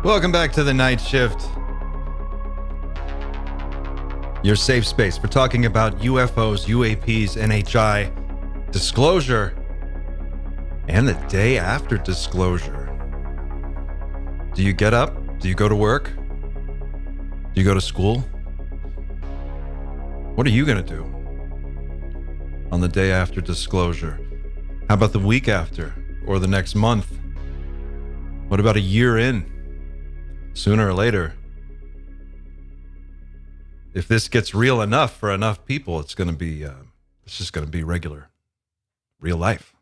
Welcome back to the night shift. Your safe space. We're talking about UFOs, UAPs, NHI, disclosure, and the day after disclosure. Do you get up? Do you go to work? Do you go to school? What are you going to do on the day after disclosure? How about the week after or the next month? What about a year in? Sooner or later, if this gets real enough for enough people, it's going to be, it's just going to be regular, real life.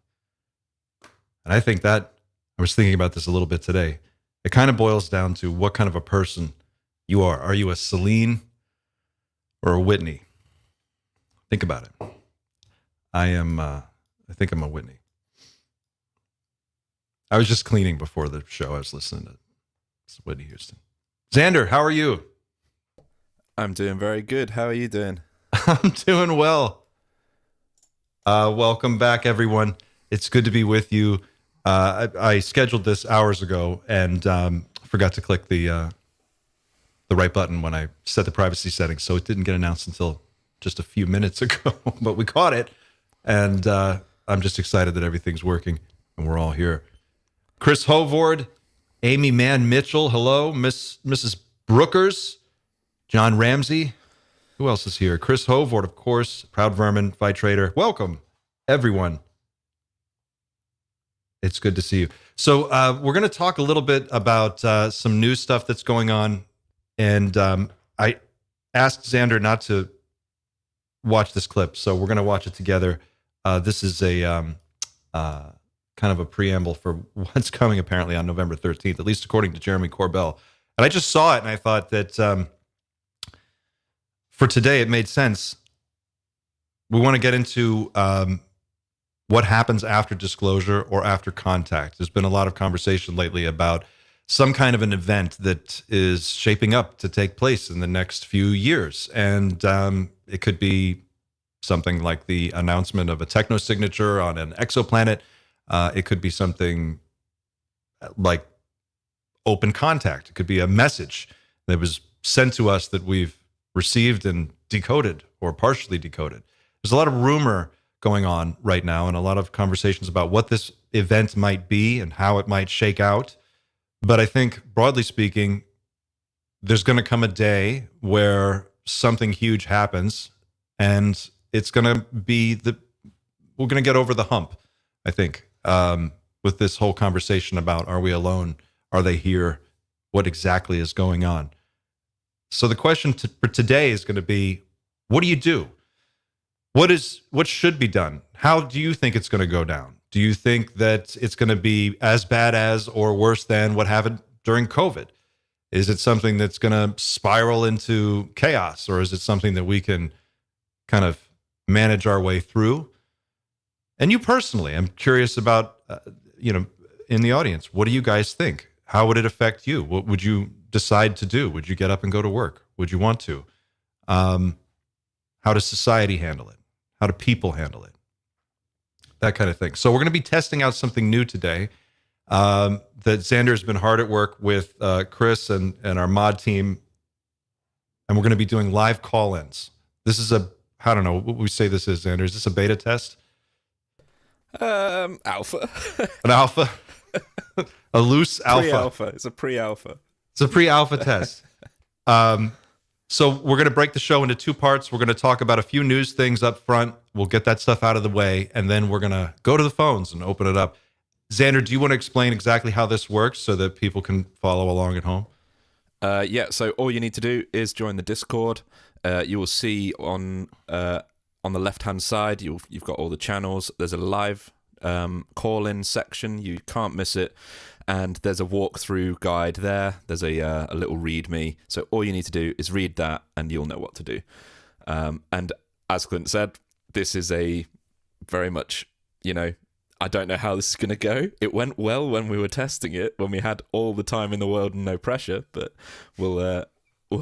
And I think that, I was thinking about this a little bit today. It kind of boils down to what kind of a person you are. Are you a Celine or a Whitney? Think about it. I think I'm a Whitney. I was just cleaning before the show. I was listening to Whitney Houston. Xander, how are you? I'm doing very good. How are you doing? I'm doing well. Welcome back, everyone. It's good to be with you. I scheduled this hours ago and forgot to click the right button when I set the privacy settings, so it didn't get announced until just a few minutes ago. But we caught it, and I'm just excited that everything's working and we're all here. Chris Hovord, Amy Mann Mitchell, hello. Mrs. Brookers, John Ramsey. Who else is here? Chris Hovord, of course. Proud Vermin, Fight Trader. Welcome, everyone. It's good to see you. So we're going to talk a little bit about some new stuff that's going on. And I asked Xander not to watch this clip, so we're going to watch it together. This is a kind of a preamble for what's coming apparently on November 13th, at least according to Jeremy Corbell. And I just saw it and I thought that for today it made sense. We want to get into what happens after disclosure or after contact. There's been a lot of conversation lately about some kind of an event that is shaping up to take place in the next few years. And it could be something like the announcement of a techno-signature on an exoplanet. It could be something like open contact. It could be a message that was sent to us that we've received and decoded or partially decoded. There's a lot of rumor going on right now and a lot of conversations about what this event might be and how it might shake out. But I think, broadly speaking, there's going to come a day where something huge happens and it's going to be we're going to get over the hump, I think. With this whole conversation about, are we alone? Are they here? What exactly is going on? So the question for today is going to be, what do you do? What should be done? How do you think it's going to go down? Do you think that it's going to be as bad as or worse than what happened during COVID? Is it something that's going to spiral into chaos, or is it something that we can kind of manage our way through? And you personally, I'm curious about, in the audience, what do you guys think? How would it affect you? What would you decide to do? Would you get up and go to work? Would you want to? How does society handle it? How do people handle it? That kind of thing. So we're going to be testing out something new today that Xander has been hard at work with Chris and our mod team. And we're going to be doing live call-ins. This is I don't know what we say this is, Xander. Is this a beta test? Alpha. An alpha? A loose alpha. Pre-alpha. It's a pre-alpha. It's a pre-alpha test. So we're going to break the show into two parts. We're going to talk about a few news things up front. We'll get that stuff out of the way, and then we're going to go to the phones and open it up. Xander, do you want to explain exactly how this works so that people can follow along at home? Yeah, so all you need to do is join the Discord. You will see on the left-hand side, you've got all the channels. There's a live call-in section. You can't miss it. And there's a walkthrough guide there. There's a little README. So all you need to do is read that, and you'll know what to do. And as Clint said, this is a very much, I don't know how this is going to go. It went well when we were testing it, when we had all the time in the world and no pressure. But we'll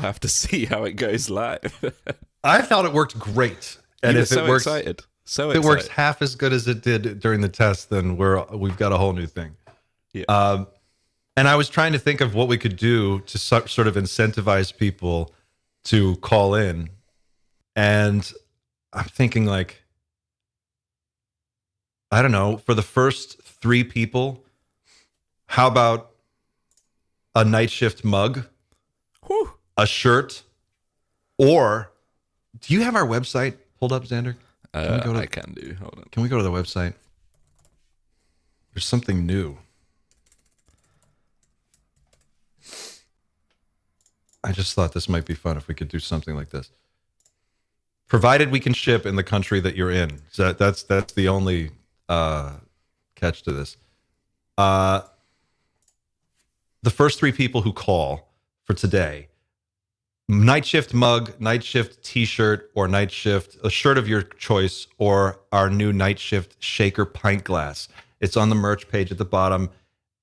have to see how it goes live. I thought it worked great. And if so it works, excited. So if it works half as good as it did during the test, then we've got a whole new thing. Yeah. And I was trying to think of what we could do to sort of incentivize people to call in. And I'm thinking like, I don't know, for the first 3 people, how about a night shift mug, Whew. a shirt, or do you have our website pulled up, Xander? I can do. Hold on. Can we go to the website? There's something new. I just thought this might be fun if we could do something like this. Provided we can ship in the country that you're in. So that's the only catch to this. The first 3 people who call for today, night shift mug, night shift t-shirt, or night shift, a shirt of your choice, or our new night shift shaker pint glass. It's on the merch page at the bottom,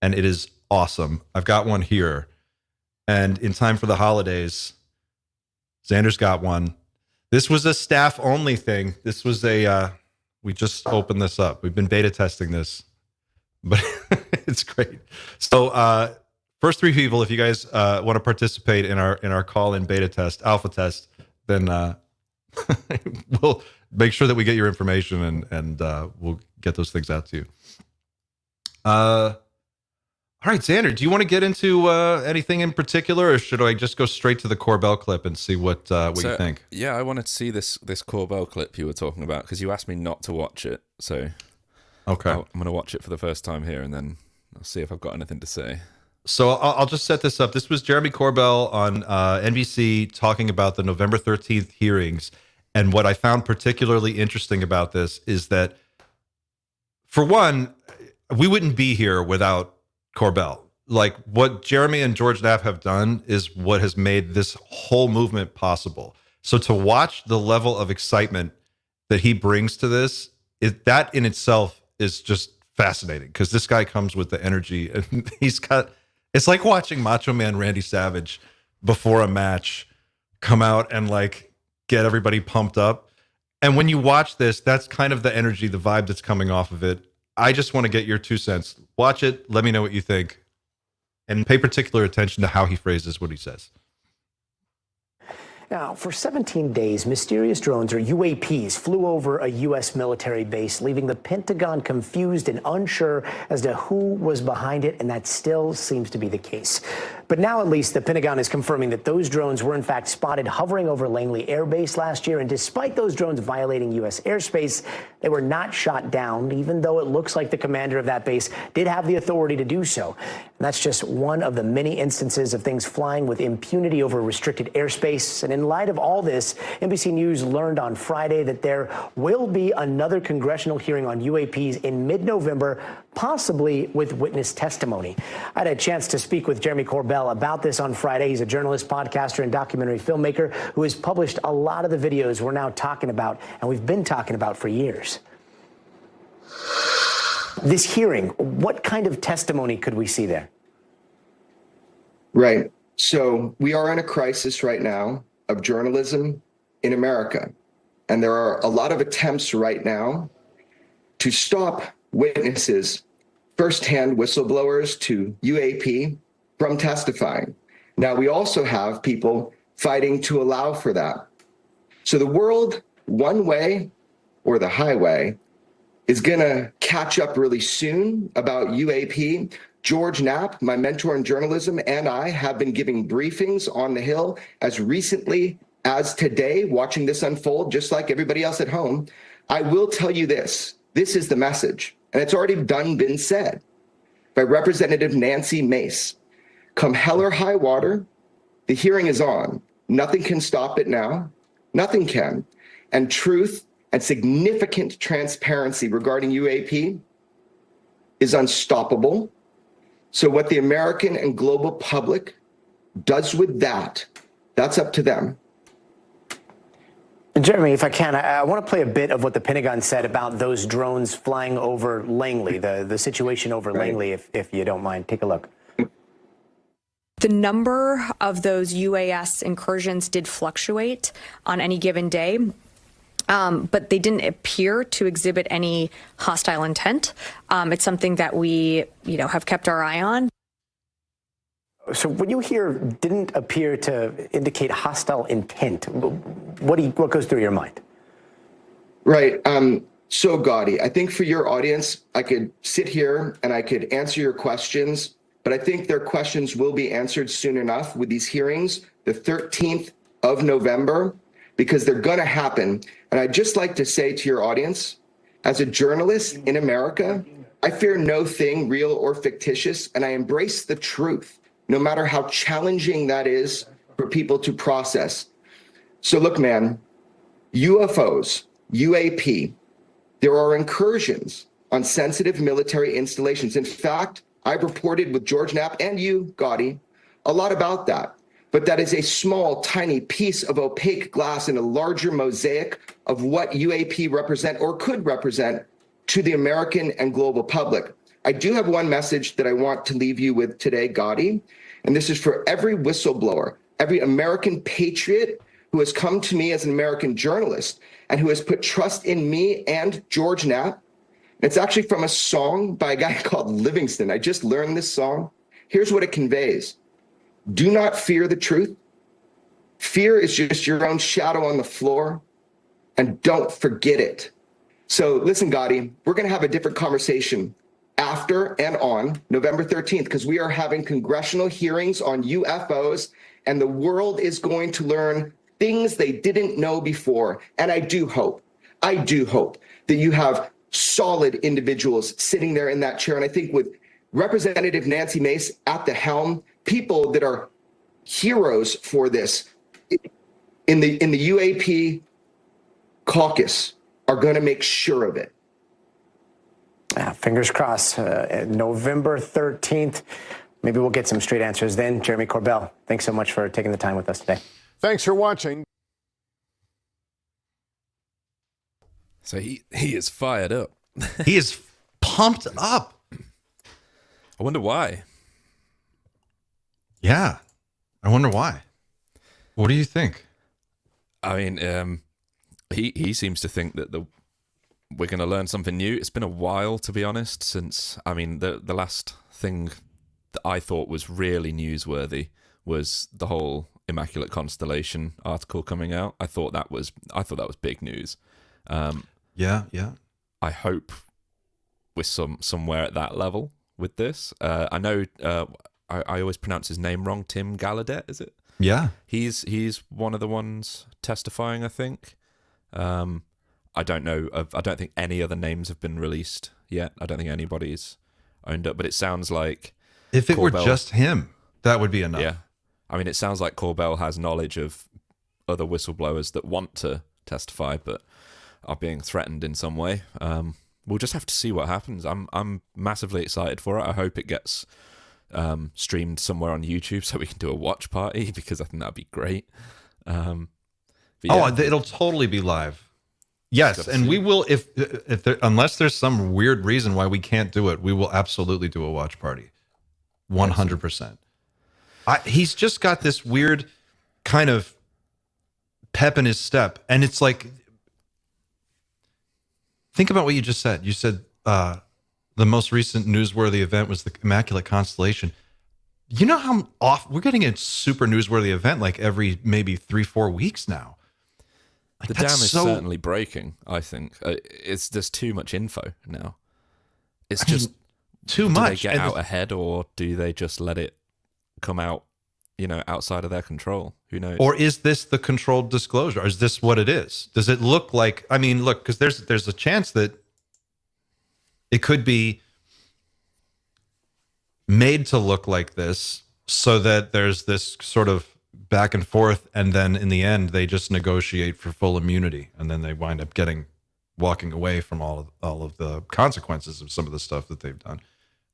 and it is awesome. I've got one here. And in time for the holidays, Xander's got one. This was a staff-only thing. This was we just opened this up. We've been beta testing this, but it's great. So first 3 people, if you guys want to participate in our call-in beta test, alpha test, then we'll make sure that we get your information and we'll get those things out to you. All right, Xander, do you want to get into anything in particular, or should I just go straight to the Corbell clip and see what you think? Yeah, I wanted to see this Corbell clip you were talking about because you asked me not to watch it. So okay, I'm going to watch it for the first time here, and then I'll see if I've got anything to say. So I'll just set this up. This was Jeremy Corbell on NBC talking about the November 13th hearings. And what I found particularly interesting about this is that, for one, we wouldn't be here without Corbell. Like, what Jeremy and George Knapp have done is what has made this whole movement possible. So to watch the level of excitement that he brings to this, that in itself is just fascinating, because this guy comes with the energy, and it's like watching Macho Man Randy Savage before a match come out and like get everybody pumped up. And when you watch this, that's kind of the energy, the vibe that's coming off of it. I just want to get your 2 cents. Watch it. Let me know what you think. And pay particular attention to how he phrases what he says. Now, for 17 days, mysterious drones, or UAPs, flew over a U.S. military base, leaving the Pentagon confused and unsure as to who was behind it, and that still seems to be the case. But now, at least, the Pentagon is confirming that those drones were, in fact, spotted hovering over Langley Air Base last year, and despite those drones violating U.S. airspace, they were not shot down, even though it looks like the commander of that base did have the authority to do so. And that's just one of the many instances of things flying with impunity over restricted airspace. And in light of all this, NBC News learned on Friday that there will be another congressional hearing on UAPs in mid-November, possibly with witness testimony. I had a chance to speak with Jeremy Corbell about this on Friday. He's a journalist, podcaster, and documentary filmmaker who has published a lot of the videos we're now talking about, and we've been talking about for years. This hearing, what kind of testimony could we see there? Right. So we are in a crisis right now of journalism in America. And there are a lot of attempts right now to stop witnesses, firsthand whistleblowers to UAP, from testifying. Now, we also have people fighting to allow for that. So the world, one way or the highway, is going to catch up really soon about UAP. George Knapp, my mentor in journalism, and I have been giving briefings on the Hill as recently as today, watching this unfold, just like everybody else at home. I will tell you this. This is the message, and it's already been said by Representative Nancy Mace. Come hell or high water, the hearing is on. Nothing can stop it now. Nothing can. And truth and significant transparency regarding UAP is unstoppable. So what the American and global public does with that, that's up to them. Jeremy, if I can, I want to play a bit of what the Pentagon said about those drones flying over Langley, the situation over Langley, if you don't mind. Take a look. The number of those UAS incursions did fluctuate on any given day, but they didn't appear to exhibit any hostile intent. It's something that we, have kept our eye on. So what you hear didn't appear to indicate hostile intent. What goes through your mind? Right. So Gotti, I think for your audience, I could sit here and I could answer your questions, but I think their questions will be answered soon enough with these hearings, the 13th of November, because they're going to happen. And I'd just like to say to your audience, as a journalist in America, I fear no thing real or fictitious, and I embrace the truth, no matter how challenging that is for people to process. So look, man, UFOs, UAP, there are incursions on sensitive military installations. In fact, I've reported with George Knapp and you, Gotti, a lot about that. But that is a small, tiny piece of opaque glass in a larger mosaic of what UAP represent or could represent to the American and global public. I do have one message that I want to leave you with today, Gotti, and this is for every whistleblower, every American patriot who has come to me as an American journalist and who has put trust in me and George Knapp. It's actually from a song by a guy called Livingston. I just learned this song. Here's what it conveys. Do not fear the truth. Fear is just your own shadow on the floor, and don't forget it. So listen, Gotti, we're going to have a different conversation after and on November 13th, because we are having congressional hearings on UFOs, and the world is going to learn things they didn't know before. And I do hope that you have solid individuals sitting there in that chair. And I think with Representative Nancy Mace at the helm, people that are heroes for this in the UAP caucus are going to make sure of it. Fingers crossed. November 13th. Maybe we'll get some straight answers then. Jeremy Corbell, thanks so much for taking the time with us today. Thanks for watching. So he is fired up. He is pumped up. I wonder why. Yeah, I wonder why. What do you think? I mean, he seems to think that we're going to learn something new. It's been a while, to be honest, since, I mean, the last thing that I thought was really newsworthy was the whole Immaculate Constellation article coming out. I thought that was big news. Yeah. I hope we're somewhere at that level with this. I know I always pronounce his name wrong. Tim Gallaudet, is it? Yeah. He's one of the ones testifying, I think. I don't know. I don't think any other names have been released yet. I don't think anybody's owned up. But it sounds like if it were Corbell, just him, that would be enough. Yeah. I mean, it sounds like Corbell has knowledge of other whistleblowers that want to testify but are being threatened in some way. We'll just have to see what happens. I'm massively excited for it. I hope it gets streamed somewhere on YouTube so we can do a watch party, because I think that'd be great. It'll totally be live. Yes, and we will if there, unless there's some weird reason why we can't do it, we will absolutely do a watch party. 100%. He's just got this weird kind of pep in his step, and it's like, think about what you just said. You said the most recent newsworthy event was the Immaculate Constellation. You know how often we're getting a super newsworthy event like every maybe 3-4 weeks now. Like, the dam is certainly breaking, I think. There's too much info now. It's just too much. Do they get out ahead, or do they just let it come out, outside of their control? Who knows? Or is this the controlled disclosure? Or is this what it is? Does it look like, I mean, look, because there's a chance that it could be made to look like this so that there's this sort of back and forth, and then in the end they just negotiate for full immunity, and then they wind up walking away from all of the consequences of some of the stuff that they've done.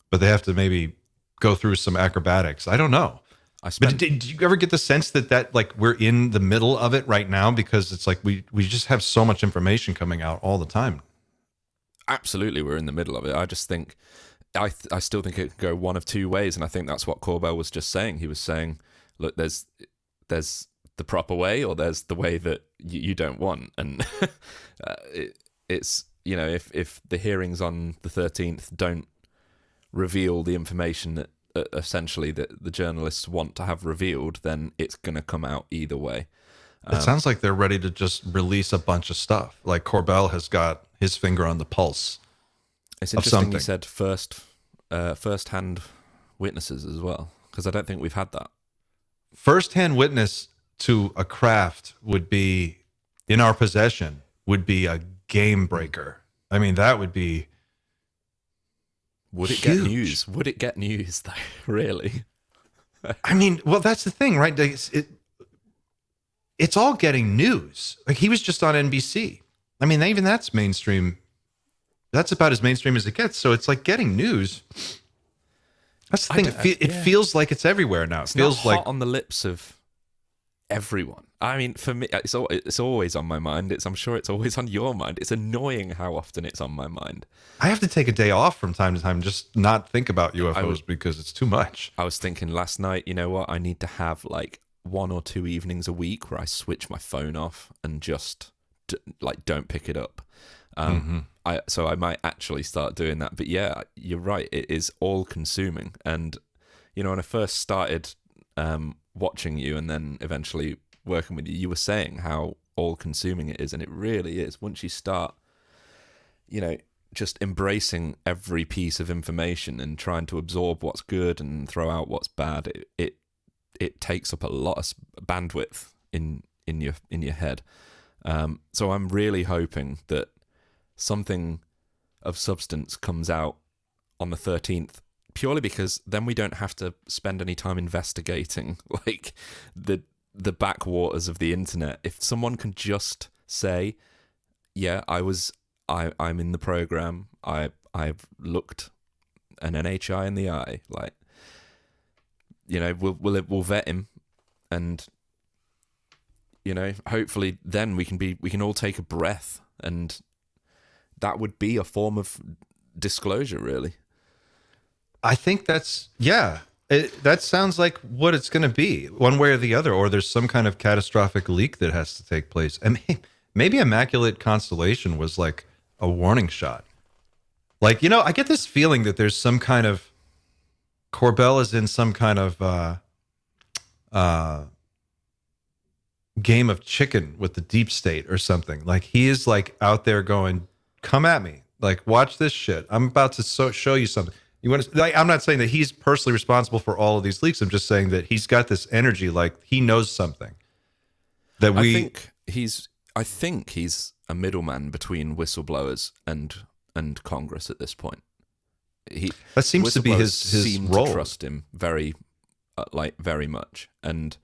But they have to maybe go through some acrobatics. I don't know. But did you ever get the sense that like we're in the middle of it right now, because it's like we just have so much information coming out all the time? Absolutely, we're in the middle of it. I just think I still think it could go one of two ways, and I think that's what Corbell was just saying. He was saying, look, there's the proper way, or there's the way that you don't want, and it's if the hearings on the 13th don't reveal the information that essentially that the journalists want to have revealed, then it's going to come out either way. It sounds like they're ready to just release a bunch of stuff. Like Corbell has got his finger on the pulse. It's of interesting something. you said first-hand witnesses as well, because I don't think we've had that. First-hand witness to a craft would be in our possession, would be a game breaker. I mean, that would be Would it huge. get news? Would it get news though? Really? I mean, well, that's the thing, right? It's all getting news. Like, he was just on NBC. I mean, even that's mainstream. That's about as mainstream as it gets. So it's like getting news. That's the thing. It feels like it's everywhere now. It feels not like hot on the lips of everyone. I mean, for me, it's always on my mind. I'm sure it's always on your mind. It's annoying how often it's on my mind. I have to take a day off from time to time, and just not think about UFOs because it's too much. I was thinking last night, you know what? I need to have like 1 or 2 evenings a week where I switch my phone off and just don't pick it up. So I might actually start doing that. But yeah, you're right. It is all consuming. And, you know, when I first started watching you and then eventually working with you, you were saying how all consuming it is. And it really is. Once you start, you know, just embracing every piece of information and trying to absorb what's good and throw out what's bad, it takes up a lot of bandwidth in your head. So I'm really hoping that something of substance comes out on the 13th, purely because then we don't have to spend any time investigating like the backwaters of the internet. If someone can just say, yeah, I'm in the program, I've looked an NHI in the eye, like, you know, we'll vet him, and, you know, hopefully then we can all take a breath, and that would be a form of disclosure, really. I think that's, that sounds like what it's going to be, one way or the other, or there's some kind of catastrophic leak that has to take place. And maybe Immaculate Constellation was like a warning shot. Like, you know, I get this feeling that there's some kind of, Corbell is in some kind of game of chicken with the deep state or something. Like, he is like out there going, come at me. Like, watch this shit. I'm about to show you something. You want to? Like, I'm not saying that he's personally responsible for all of these leaks. I'm just saying that he's got this energy, like he knows something. That we. I think he's a middleman between whistleblowers and Congress at this point. That seems to be his seem role. To trust him very much, and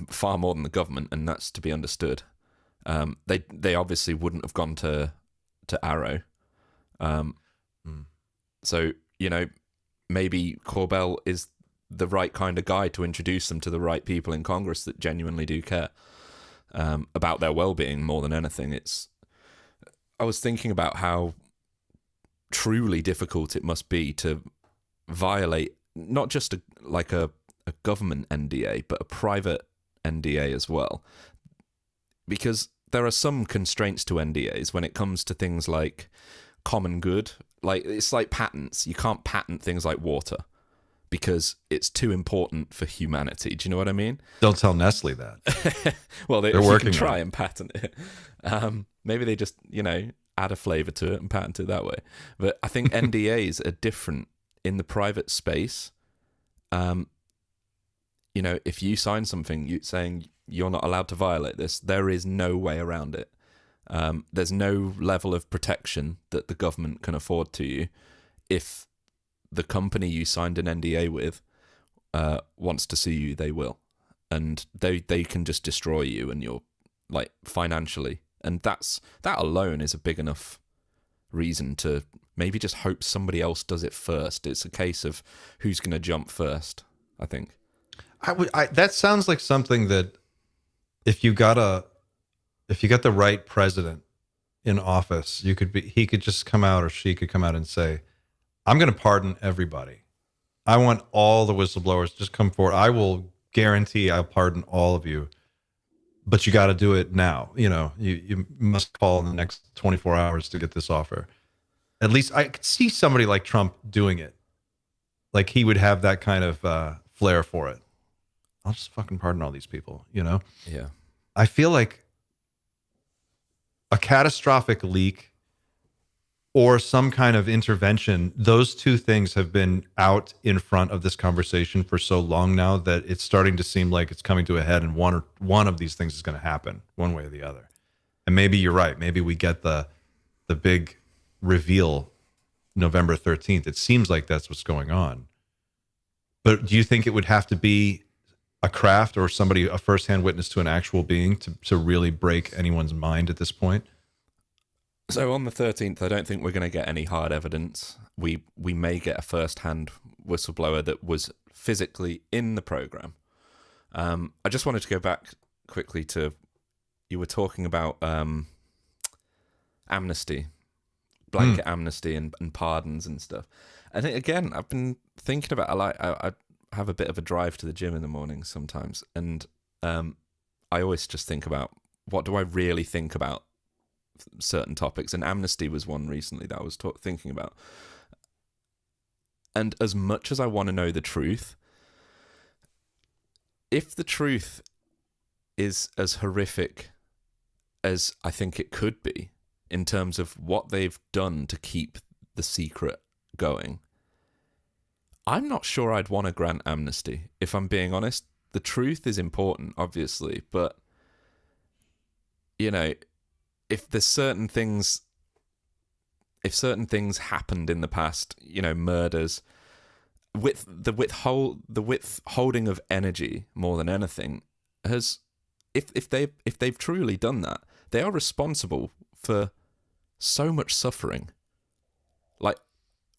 far more than the government, and that's to be understood. They obviously wouldn't have gone to Arrow. So, you know, maybe Corbell is the right kind of guy to introduce them to the right people in Congress that genuinely do care about their well-being more than anything. I was thinking about how truly difficult it must be to violate not just a government NDA, but a private NDA as well. Because there are some constraints to NDAs when it comes to things like common good. Like, it's like patents. You can't patent things like water because it's too important for humanity. Do you know what I mean? Don't tell Nestle that. Well, they're working can try on it. and patent it. Maybe they just, you know, add a flavor to it and patent it that way. But I think NDAs are different in the private space. You know, if you sign something saying you're not allowed to violate this, there is no way around it. There's no level of protection that the government can afford to you. If the company you signed an NDA with wants to sue you, they will. And they can just destroy you, and you're, like, financially. And that alone is a big enough reason to maybe just hope somebody else does it first. It's a case of who's going to jump first, I think. That sounds like something that if you got the right president in office, he could just come out, or she could come out and say, I'm going to pardon everybody. I want all the whistleblowers just come forward. I will guarantee I'll pardon all of you, but you got to do it now. You know, you must call in the next 24 hours to get this offer. At least I could see somebody like Trump doing it. like he would have that kind of flair for it. I'll just fucking pardon all these people, you know? Yeah. I feel like a catastrophic leak or some kind of intervention, those two things have been out in front of this conversation for so long now that it's starting to seem like it's coming to a head, and one of these things is going to happen one way or the other. And maybe you're right. Maybe we get the big reveal November 13th. It seems like that's what's going on. But do you think it would have to be a craft or somebody, a firsthand witness to an actual being to really break anyone's mind at this point? So on the 13th, I don't think we're going to get any hard evidence. We may get a first-hand whistleblower that was physically in the program. I just wanted to go back quickly to, you were talking about amnesty, blanket amnesty and pardons and stuff. I think, again, I've been thinking about, I have a bit of a drive to the gym in the morning sometimes, and I always just think about, what do I really think about certain topics? And amnesty was one recently that I was thinking about. And as much as I want to know the truth, if the truth is as horrific as I think it could be in terms of what they've done to keep the secret going, I'm not sure I'd want to grant amnesty, if I'm being honest. The truth is important, obviously, but, you know, if certain things happened in the past, you know, murders, with the withholding of energy more than anything, has, if they've truly done that, they are responsible for so much suffering, like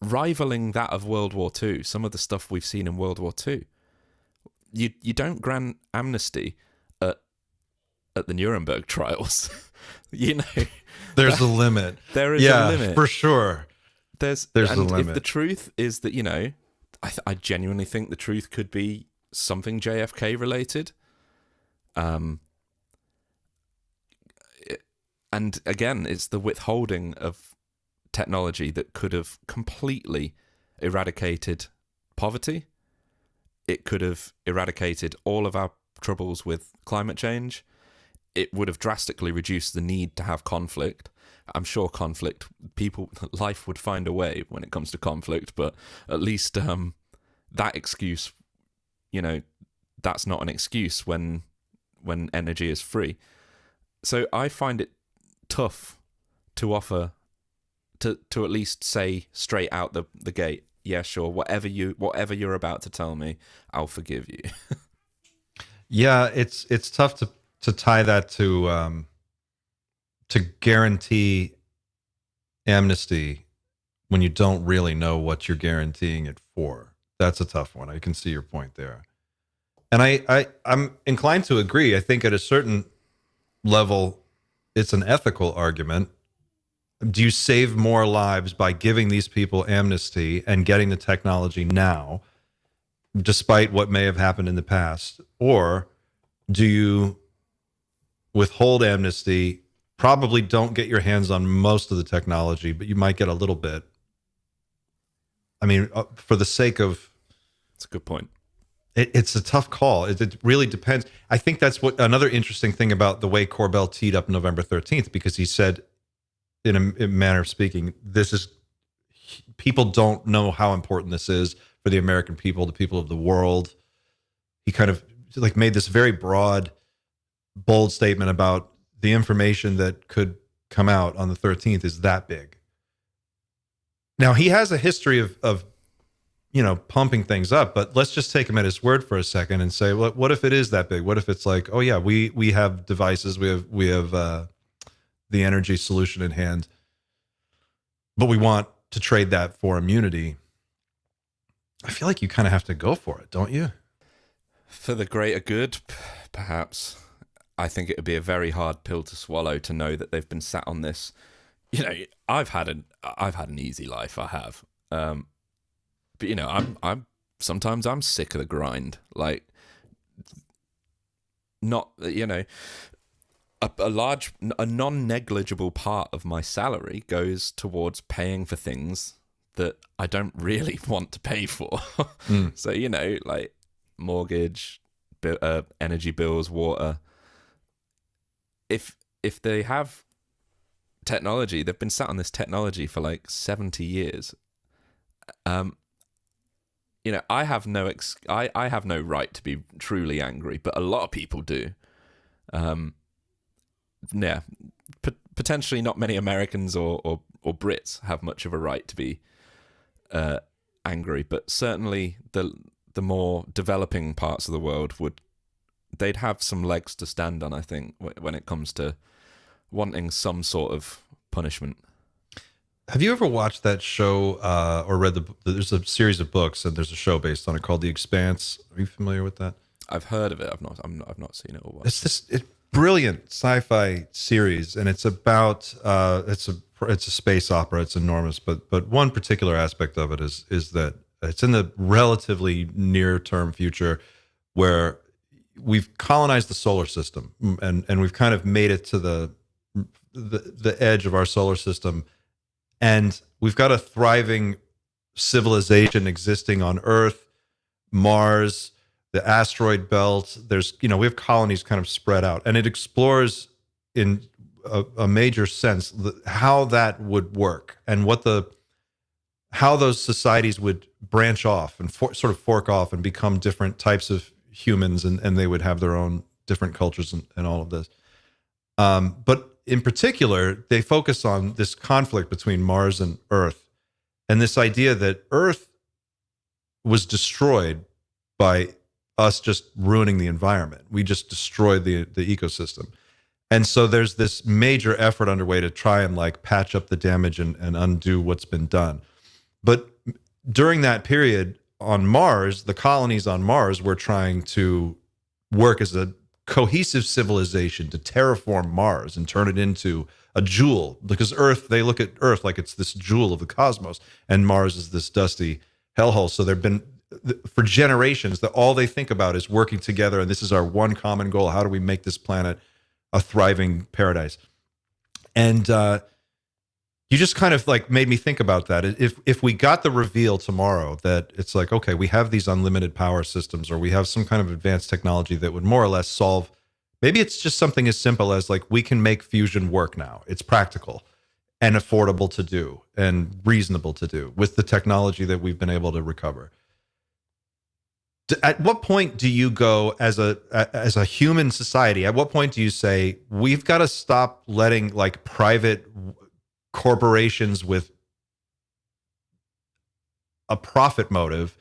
rivaling that of World War II. Some of the stuff we've seen in World War II. You don't grant amnesty at the Nuremberg trials. You know, There's a limit. There is a limit for sure. There's a limit. limit. If the truth is that, you know, I genuinely think the truth could be something JFK related. And again, it's the withholding of technology that could have completely eradicated poverty. It could have eradicated all of our troubles with climate change. It would have drastically reduced the need to have conflict. I'm sure life would find a way when it comes to conflict, but at least that excuse, you know, that's not an excuse when energy is free. So I find it tough to offer, to at least say straight out the gate, yeah, sure, whatever you're about to tell me, I'll forgive you. Yeah, it's tough to tie that to guarantee amnesty when you don't really know what you're guaranteeing it for. That's a tough one. I can see your point there. And I'm inclined to agree. I think at a certain level, it's an ethical argument. Do you save more lives by giving these people amnesty and getting the technology now, despite what may have happened in the past? Or do you withhold amnesty, probably don't get your hands on most of the technology, but you might get a little bit? I mean, for the sake of... That's a good point. It's a tough call. It really depends. I think that's what another interesting thing about the way Corbell teed up November 13th, because he said, in a manner of speaking, people don't know how important this is for the American people, the people of the world. He kind of like made this very broad, bold statement about the information that could come out on the 13th is that big. Now, he has a history of you know, pumping things up, but let's just take him at his word for a second and say, well, what if it is that big? What if it's like, oh yeah, we have devices, we have the energy solution in hand, but we want to trade that for immunity? I feel like you kind of have to go for it, don't you? For the greater good, perhaps. I think it would be a very hard pill to swallow to know that they've been sat on this. You know, I've had an easy life. I have. But you know, I'm sometimes I'm sick of the grind. Like, not, you know, a non-negligible part of my salary goes towards paying for things that I don't really want to pay for. So, you know, like mortgage, energy bills, water. If they have technology, they've been sat on this technology for like 70 years. You know, I have no I have no right to be truly angry, but a lot of people do. Yeah, potentially not many Americans or Brits have much of a right to be angry, but certainly the more developing parts of the world they'd have some legs to stand on, I think, when it comes to wanting some sort of punishment. Have you ever watched that show or read there's a series of books and there's a show based on it called The Expanse? Are you familiar with that? I've heard of it. I've not seen it all. It's this brilliant sci-fi series, and it's about it's a space opera. It's enormous, but one particular aspect of it is that it's in the relatively near-term future where we've colonized the solar system and we've kind of made it to the edge of our solar system. And we've got a thriving civilization existing on Earth, Mars, the asteroid belt. There's, we have colonies kind of spread out, and it explores in a major sense how that would work and how those societies would branch off and sort of fork off and become different types of humans, and they would have their own different cultures and all of this. But in particular, they focus on this conflict between Mars and Earth, and this idea that Earth was destroyed by us just ruining the environment. We just destroyed the ecosystem. And so there's this major effort underway to try and like patch up the damage and undo what's been done. But during that period on Mars, the colonies on Mars were trying to work as a cohesive civilization to terraform Mars and turn it into a jewel, because Earth, they look at Earth like it's this jewel of the cosmos, and Mars is this dusty hellhole. So there've been, for generations, that all they think about is working together, and this is our one common goal. How do we make this planet a thriving paradise? And you just kind of like made me think about that. If we got the reveal tomorrow that it's like, okay, we have these unlimited power systems, or we have some kind of advanced technology that would more or less solve, maybe it's just something as simple as like, we can make fusion work now. It's practical and affordable to do and reasonable to do with the technology that we've been able to recover. At what point do you go as a human society? At what point do you say, we've got to stop letting like private corporations with a profit motive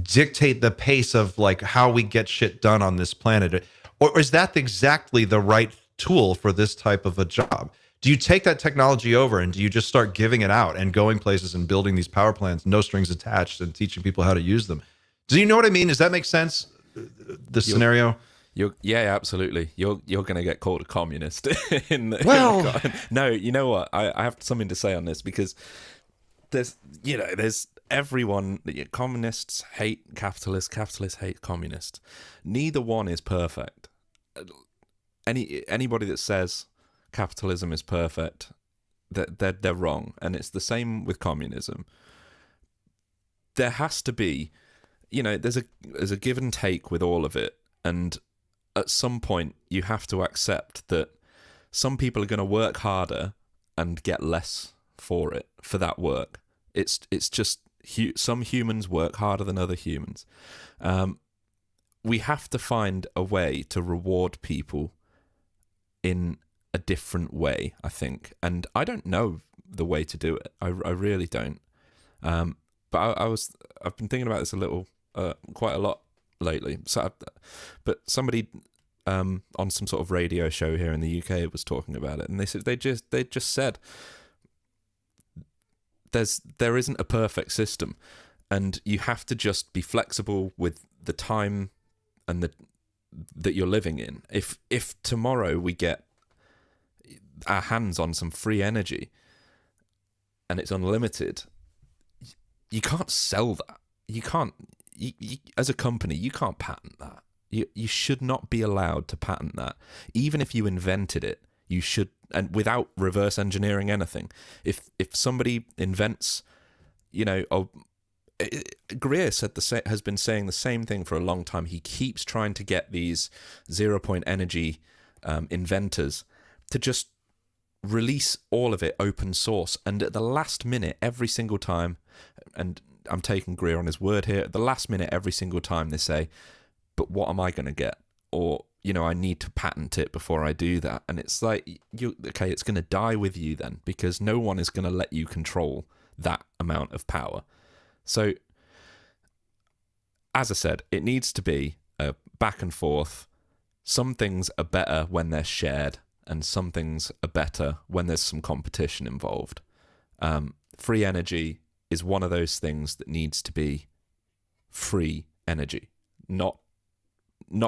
dictate the pace of like how we get shit done on this planet? Or is that exactly the right tool for this type of a job? Do you take that technology over and do you just start giving it out and going places and building these power plants, no strings attached, and teaching people how to use them? Do you know what I mean? Does that make sense? The scenario? Yeah, absolutely. You're going to get called a communist. No, you know what? I have something to say on this, because there's everyone. Communists hate capitalists. Capitalists hate communists. Neither one is perfect. Anybody that says capitalism is perfect, they're wrong, and it's the same with communism. There has to be, there's a give and take with all of it, and at some point you have to accept that some people are going to work harder and get less for that work. It's just some humans work harder than other humans. We have to find a way to reward people in a different way, I think, and I don't know the way to do it. I really don't. But I've been thinking about this quite a lot lately. But somebody on some sort of radio show here in the UK was talking about it, and they said they just said there isn't a perfect system, and you have to just be flexible with the time and that you're living in. If tomorrow we get our hands on some free energy and it's unlimited, you can't sell that. You can't. You, as a company, you can't patent that. You should not be allowed to patent that. Even if you invented it, you should, and without reverse engineering anything. If somebody invents, Greer has been saying the same thing for a long time. He keeps trying to get these 0-point energy inventors to just release all of it open source. And at the last minute, every single time, and I'm taking Greer on his word here, at the last minute, every single time they say, but what am I going to get? Or, I need to patent it before I do that. And it's like, okay, it's going to die with you then, because no one is going to let you control that amount of power. So, as I said, it needs to be a back and forth. Some things are better when they're shared, and some things are better when there's some competition involved. Free energy is one of those things that needs to be free energy, not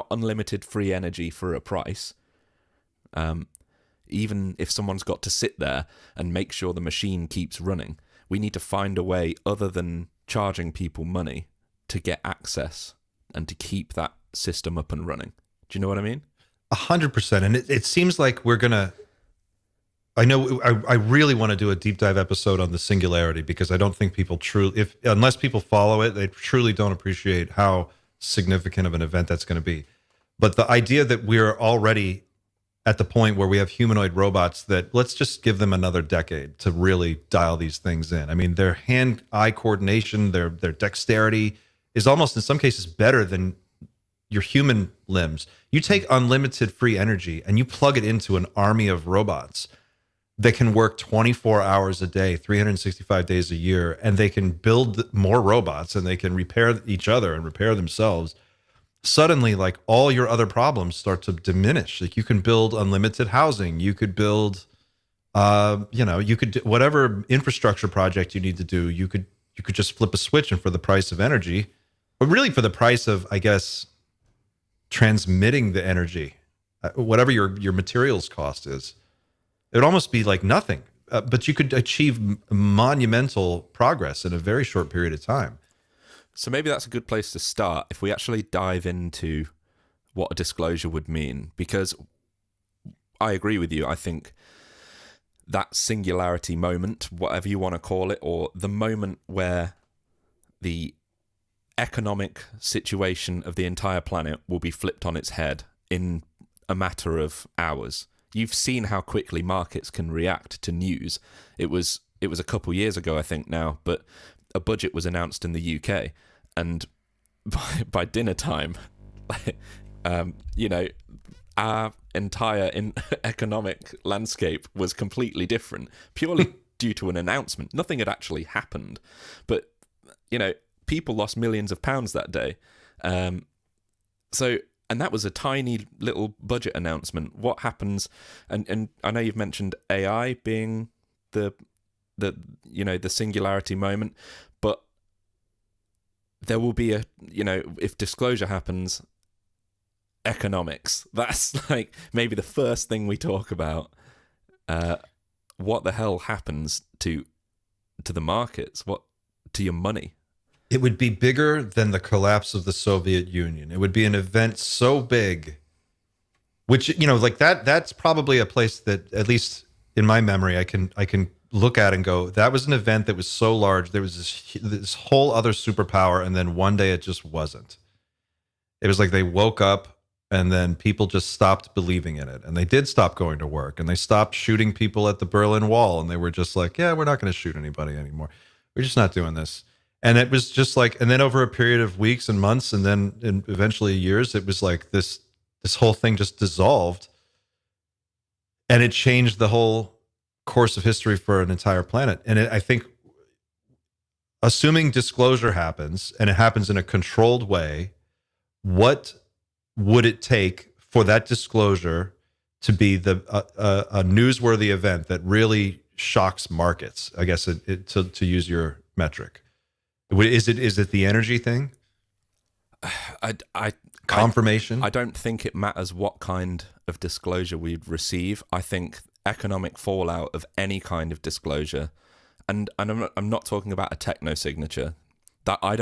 unlimited free energy for a price. Even if someone's got to sit there and make sure the machine keeps running, we need to find a way other than charging people money to get access and to keep that system up and running. Do you know what I mean? 100%. And it seems like we're going to, I really want to do a deep dive episode on the singularity, because I don't think people unless people follow it, they truly don't appreciate how significant of an event that's going to be. But the idea that we're already at the point where we have humanoid robots that let's just give them another decade to really dial these things in. I mean, their hand-eye coordination, their dexterity is almost in some cases better than your human limbs. You take unlimited free energy and you plug it into an army of robots that can work 24 hours a day, 365 days a year, and they can build more robots and they can repair each other and repair themselves. Suddenly, like, all your other problems start to diminish. Like, you can build unlimited housing. You could build, you could do whatever infrastructure project you need to do. You could just flip a switch, and for the price of energy, or really for the price of, I guess, transmitting the energy, whatever your materials cost is, it would almost be like nothing. But you could achieve monumental progress in a very short period of time. So maybe that's a good place to start if we actually dive into what a disclosure would mean, because I agree with you. I think that singularity moment, whatever you want to call it, or the moment where the economic situation of the entire planet will be flipped on its head in a matter of hours. You've seen how quickly markets can react to news. It was a couple years ago, I think now, but a budget was announced in the UK, and by dinner time, our entire economic landscape was completely different, purely due to an announcement. Nothing had actually happened, but people lost millions of pounds that day. And that was a tiny little budget announcement. What happens? And I know you've mentioned AI being the singularity moment, but there will be if disclosure happens, economics. That's like maybe the first thing we talk about. What the hell happens to the markets? What to your money? It would be bigger than the collapse of the Soviet Union. It would be an event so big, which, that's probably a place that, at least in my memory, I can look at and go, that was an event that was so large. There was this whole other superpower, and then one day it just wasn't. It was like they woke up, and then people just stopped believing in it, and they did stop going to work, and they stopped shooting people at the Berlin Wall, and they were just like, yeah, we're not going to shoot anybody anymore. We're just not doing this. And it was just like, and then over a period of weeks and months, and then eventually years, it was like this whole thing just dissolved, and it changed the whole course of history for an entire planet. And I think, assuming disclosure happens, and it happens in a controlled way, what would it take for that disclosure to be a newsworthy event that really shocks markets? I guess to use your metric. Is it the energy thing? Confirmation? I don't think it matters what kind of disclosure we'd receive. I think economic fallout of any kind of disclosure, and I'm not talking about a techno signature. That I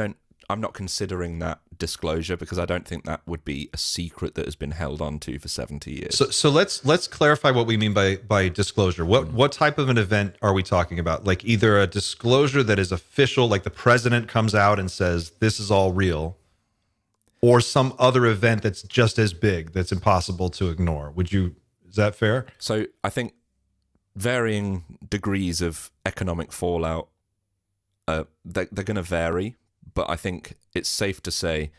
I'm not considering that disclosure because I don't think that would be a secret that has been held on to for 70 years. So let's clarify what we mean by disclosure. What type of an event are we talking about? Like either a disclosure that is official, like the president comes out and says this is all real, or some other event that's just as big that's impossible to ignore. Is that fair? So I think varying degrees of economic fallout, they're going to vary, but I think it's safe to say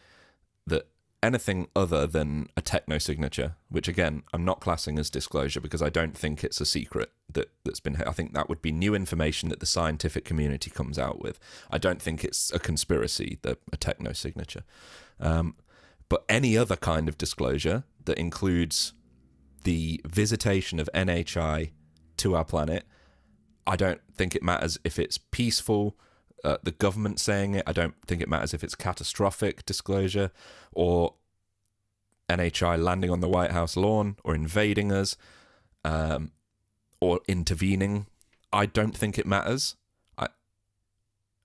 that anything other than a techno signature, which again, I'm not classing as disclosure because I don't think it's a secret that's been, I think that would be new information that the scientific community comes out with. I don't think it's a conspiracy, a techno signature. But any other kind of disclosure that includes the visitation of NHI to our planet, I don't think it matters if it's peaceful, the government saying it. I don't think it matters if it's catastrophic disclosure or NHI landing on the White House lawn or invading us or intervening. I don't think it matters.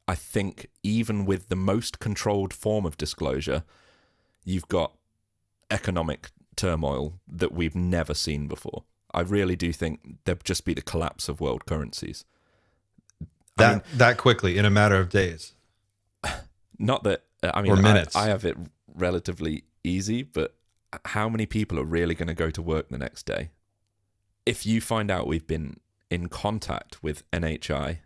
I think even with the most controlled form of disclosure, you've got economic turmoil that we've never seen before. I really do think there'd just be the collapse of world currencies. That quickly, in a matter of days. Not that, or minutes. I have it relatively easy, but how many people are really going to go to work the next day? If you find out we've been in contact with NHI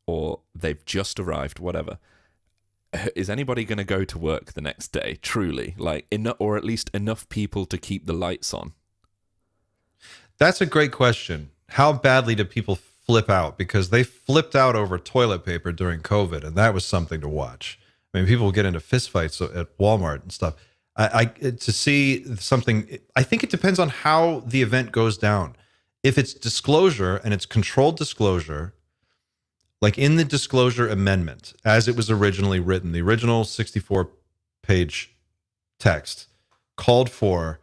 or they've just arrived, whatever, is anybody going to go to work the next day, truly? Or at least enough people to keep the lights on? That's a great question. How badly do people flip out? Because they flipped out over toilet paper during COVID, and that was something to watch. I mean, people get into fistfights at Walmart and stuff. To see something, I think it depends on how the event goes down. If it's disclosure and it's controlled disclosure, like in the disclosure amendment, as it was originally written, the original 64-page text called for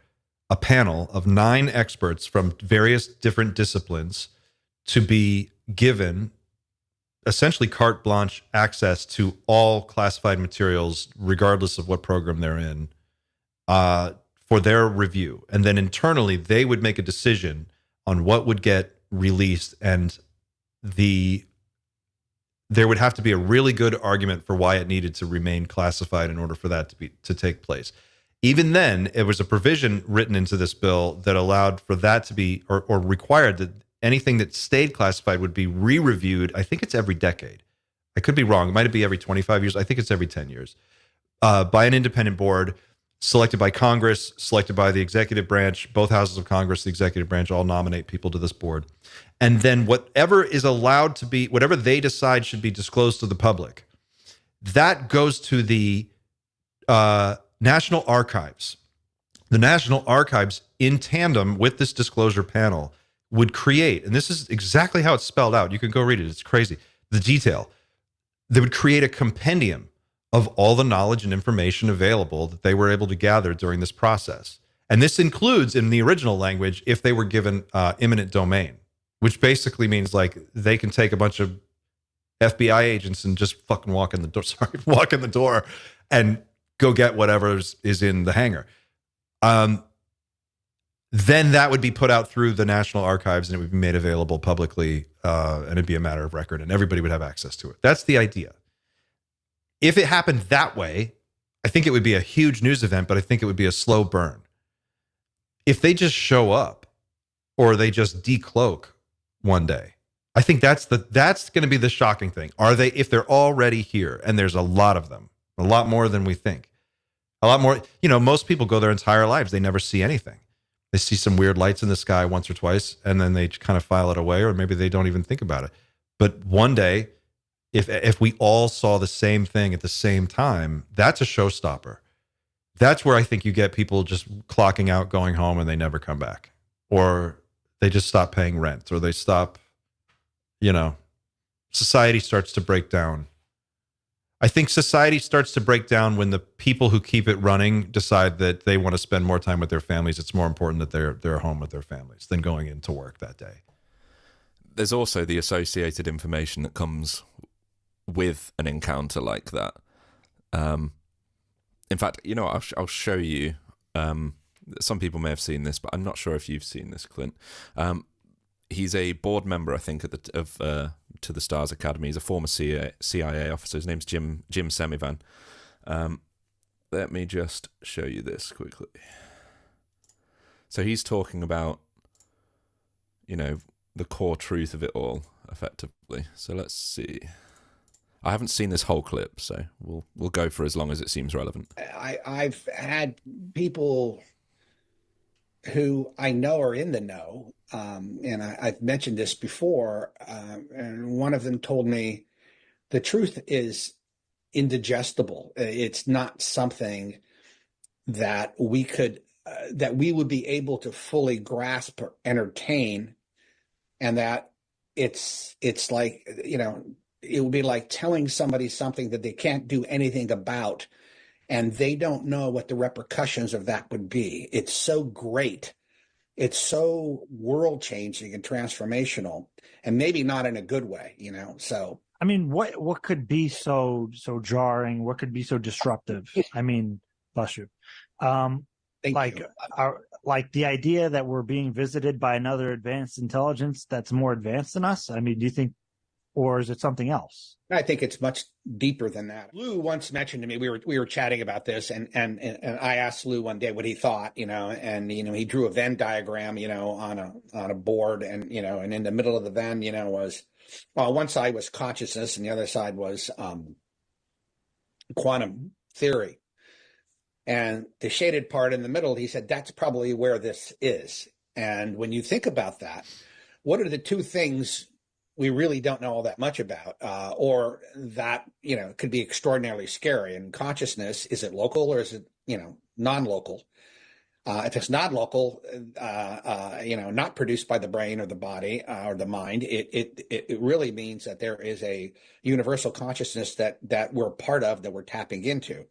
a panel of 9 experts from various different disciplines to be given essentially carte blanche access to all classified materials, regardless of what program they're in, for their review. And then internally, they would make a decision on what would get released, and there would have to be a really good argument for why it needed to remain classified in order for that to take place. Even then, it was a provision written into this bill that allowed for that to be, or required that anything that stayed classified would be re-reviewed. I think it's every decade. I could be wrong. It might be every 25 years. I think it's every 10 years by an independent board selected by Congress, selected by the executive branch. Both houses of Congress, the executive branch, all nominate people to this board. And then whatever is allowed to be, whatever they decide should be disclosed to the public, that goes to the National Archives. The National Archives, in tandem with this disclosure panel, would create, and this is exactly how it's spelled out. You can go read it. It's crazy. The detail. They would create a compendium of all the knowledge and information available that they were able to gather during this process. And this includes, in the original language, if they were given eminent domain, which basically means like they can take a bunch of FBI agents and just fucking walk in the door and go get whatever is in the hangar. Then that would be put out through the National Archives and it would be made available publicly, and it'd be a matter of record and everybody would have access to it. That's the idea. If it happened that way, I think it would be a huge news event, but I think it would be a slow burn. If they just show up or they just decloak one day, I think that's going to be the shocking thing. If they're already here, and there's a lot of them, a lot more than we think, a lot more, most people go their entire lives. They never see anything. They see some weird lights in the sky once or twice, and then they kind of file it away, or maybe they don't even think about it. But one day, if we all saw the same thing at the same time, that's a showstopper. That's where I think you get people just clocking out, going home, and they never come back. Or they just stop paying rent, or they stop, society starts to break down. I think society starts to break down when the people who keep it running decide that they want to spend more time with their families. It's more important that they're home with their families than going into work that day. There's also the associated information that comes with an encounter like that. In fact, you know what, I'll show you. Some people may have seen this, but I'm not sure if you've seen this, Clint. He's a board member, I think, of To the Stars Academy. He's a former CIA officer. His name's Jim Semivan. Let me just show you this quickly. So he's talking about, you know, the core truth of it all, effectively. So let's see. I haven't seen this whole clip, so we'll go for as long as it seems relevant. I've had people who I know are in the know, and I've mentioned this before, and one of them told me the truth is indigestible. It's not something that we would be able to fully grasp or entertain, and that it's like, you know, it would be like telling somebody something that they can't do anything about, and they don't know what the repercussions of that would be. It's so great. It's so world-changing and transformational, and maybe not in a good way, you know. So, I mean, what could be so jarring? What could be so disruptive? I mean, bless you. thank you. Like the idea that we're being visited by another advanced intelligence that's more advanced than us. I mean, do you think, or is it something else? I think it's much deeper than that. Lou once mentioned to me, we were chatting about this, and I asked Lou one day what he thought, you know, and, you know, he drew a Venn diagram, you know, on a board, and, you know, and in the middle of the Venn, you know, was, well, one side was consciousness and the other side was quantum theory. And the shaded part in the middle, he said, that's probably where this is. And when you think about that, what are the two things we really don't know all that much about, or that, you know, could be extraordinarily scary? And consciousness, is it local or is it, you know, non-local? If it's not local, you know, not produced by the brain or the body or the mind, it really means that there is a universal consciousness that we're part of, that we're tapping into.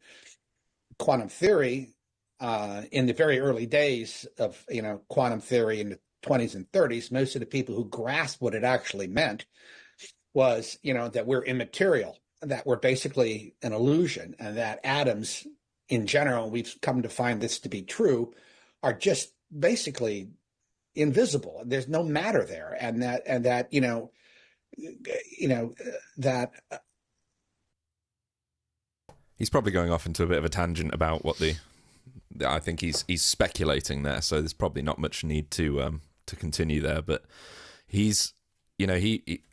Quantum theory, in the very early days of, you know, quantum theory in the 20s and 30s, most of the people who grasped what it actually meant was, you know, that we're immaterial, that we're basically an illusion, and that atoms in general, we've come to find this to be true, are just basically invisible. There's no matter there, and that you know that. He's probably going off into a bit of a tangent about what I think he's speculating there, so there's probably not much need to continue there. But he's, you know,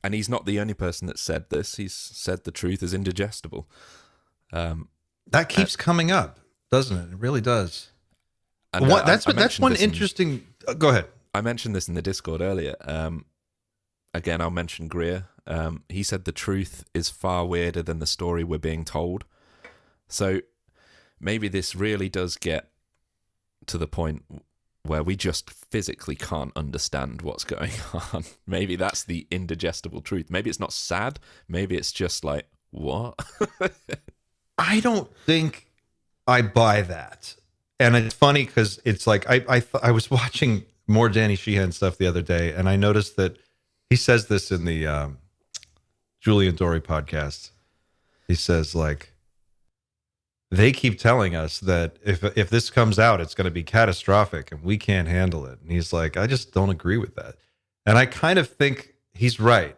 and he's not the only person that said this. He's said the truth is indigestible. That keeps coming up, doesn't it? It really does. And that's one interesting. Go ahead. I mentioned this in the Discord earlier. Again, I'll mention Greer. He said the truth is far weirder than the story we're being told. So maybe this really does get to the point where we just physically can't understand what's going on. Maybe that's the indigestible truth. Maybe it's not sad. Maybe it's just like, what? I don't think I buy that. And it's funny because it's like I was watching more Danny Sheehan stuff the other day, and I noticed that he says this in the Julian Dory podcast. He says, like, they keep telling us that if this comes out, it's going to be catastrophic and we can't handle it. And he's like, I just don't agree with that. And I kind of think he's right.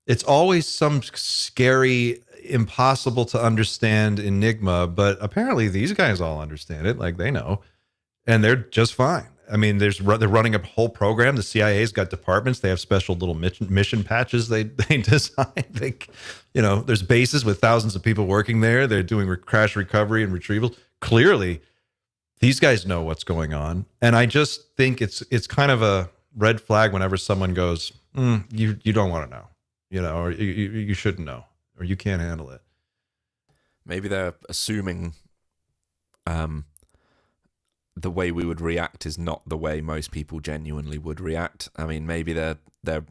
It's always some scary, impossible to understand enigma, but apparently these guys all understand it, like they know, and they're just fine. I mean, they're running a whole program. The CIA's got departments. They have special little mission patches they design. There's bases with thousands of people working there. They're doing crash recovery and retrieval. Clearly, these guys know what's going on, and I just think it's kind of a red flag whenever someone goes, "You don't want to know," or you shouldn't know, or you can't handle it. Maybe they're assuming the way we would react is not the way most people genuinely would react. I mean, maybe they're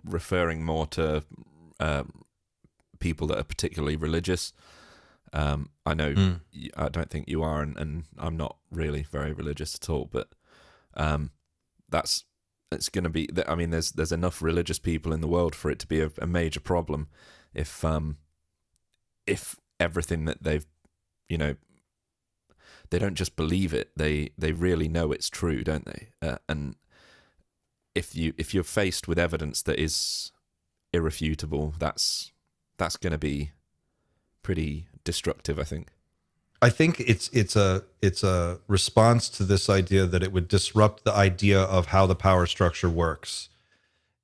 referring more to people that are particularly religious. I know I don't think you are, and I'm not really very religious at all. But it's going to be. I mean, there's enough religious people in the world for it to be a major problem if everything that they've they don't just believe it; they really know it's true, don't they? And if you're faced with evidence that is irrefutable, that's going to be pretty destructive, I think. I think it's a response to this idea that it would disrupt the idea of how the power structure works.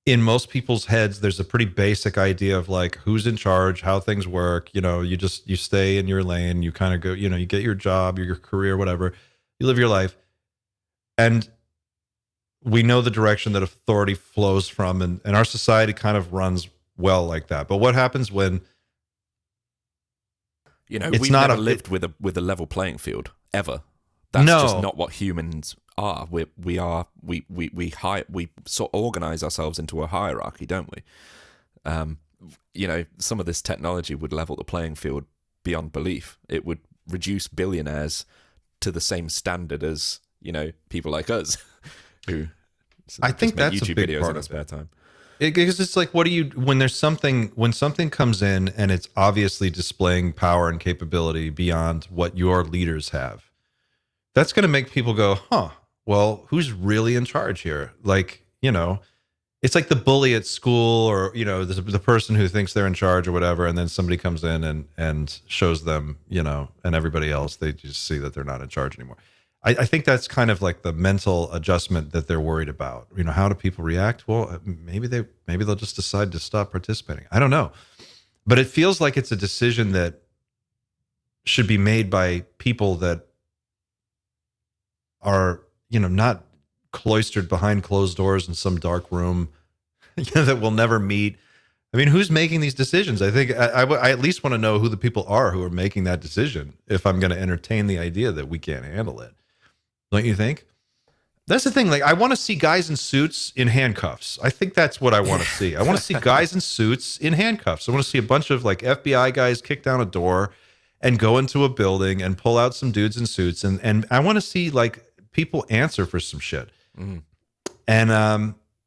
In most people's heads, there's a pretty basic idea of like who's in charge, how things work. You stay in your lane, you kind of go, you get your job, your career, whatever, you live your life. And we know the direction that authority flows from, and our society kind of runs well like that. But what happens when we've never lived with a level playing field ever. That's just not what humans are. We sort of organize ourselves into a hierarchy, don't we? Some of this technology would level the playing field beyond belief. It would reduce billionaires to the same standard as people like us who I think that's YouTube a big videos part in their of spare time. Because it's like, when something comes in and it's obviously displaying power and capability beyond what your leaders have, that's going to make people go, well, who's really in charge here? Like, it's like the bully at school, or, the person who thinks they're in charge or whatever. And then somebody comes in and shows them, and everybody else, they just see that they're not in charge anymore. I think that's kind of like the mental adjustment that they're worried about. How do people react? Well, maybe they'll just decide to stop participating. I don't know. But it feels like it's a decision that should be made by people that are, not cloistered behind closed doors in some dark room, that will never meet. I mean, who's making these decisions? I think I at least want to know who the people are who are making that decision if I'm going to entertain the idea that we can't handle it. Don't you think? That's the thing. Like, I want to see guys in suits in handcuffs. I think that's what I want to see. I want to see guys in suits in handcuffs. I want to see a bunch of like FBI guys kick down a door and go into a building and pull out some dudes in suits. And I want to see like people answer for some shit. Mm. And,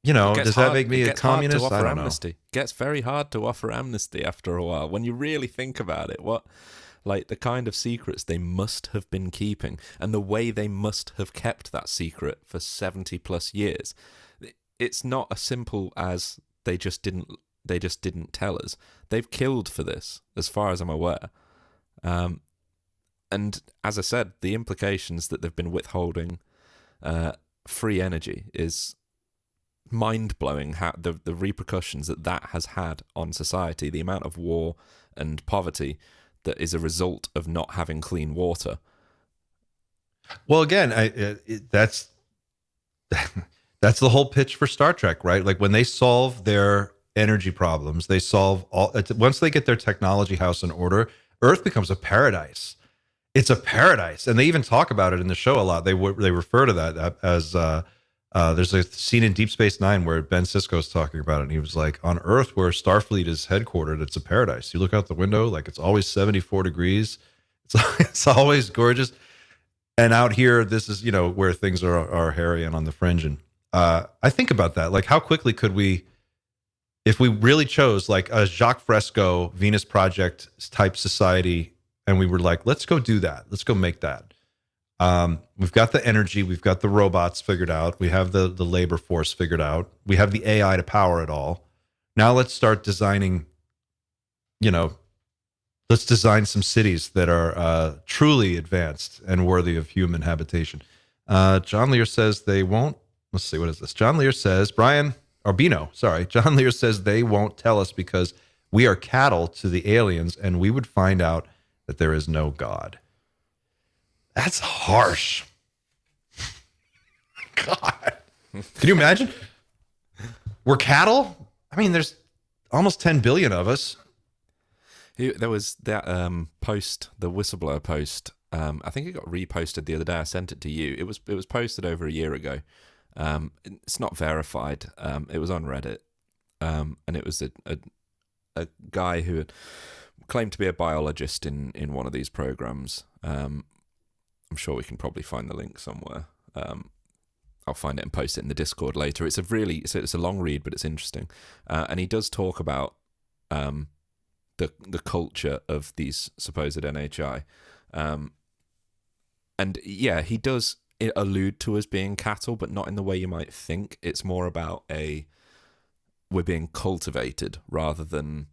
does that make me a communist? I don't know. It gets very hard to offer amnesty after a while. When you really think about it, like the kind of secrets they must have been keeping and the way they must have kept that secret for 70 plus years. It's not as simple as they just didn't tell us. They've killed for this, as far as I'm aware. And as I said, the implications that they've been withholding free energy is mind-blowing. How the repercussions that has had on society, the amount of war and poverty that is a result of not having clean water. Well, again, that's the whole pitch for Star Trek, right? Like when they solve their energy problems, they solve once they get their technology house in order, Earth becomes a paradise. It's a paradise, and they even talk about it in the show a lot. They refer to that as there's a scene in Deep Space Nine where Ben Sisko's talking about it, and he was like, on Earth, where Starfleet is headquartered, it's a paradise. You look out the window, like it's always 74 degrees. It's always gorgeous. And out here, this is, where things are hairy and on the fringe. And I think about that. Like, how quickly could we, if we really chose like a Jacques Fresco, Venus Project type society, and we were like, let's go do that. Let's go make that. We've got the energy, we've got the robots figured out, we have the labor force figured out, we have the AI to power it all. Now let's start designing, let's design some cities that are truly advanced and worthy of human habitation. John Lear says they won't. Let's see, what is this? John Lear says, John Lear says they won't tell us because we are cattle to the aliens and we would find out that there is no God. That's harsh. God. Can you imagine? We're cattle? I mean, there's almost 10 billion of us. There was that post, the whistleblower post. I think it got reposted the other day. I sent it to you. It was posted over a year ago. It's not verified. It was on Reddit. And it was a guy who had claimed to be a biologist in one of these programs. I'm sure we can probably find the link somewhere. I'll find it and post it in the Discord later. It's a long read, but it's interesting. And he does talk about the culture of these supposed NHI. And yeah, he does allude to us being cattle, but not in the way you might think. It's more about we're being cultivated rather than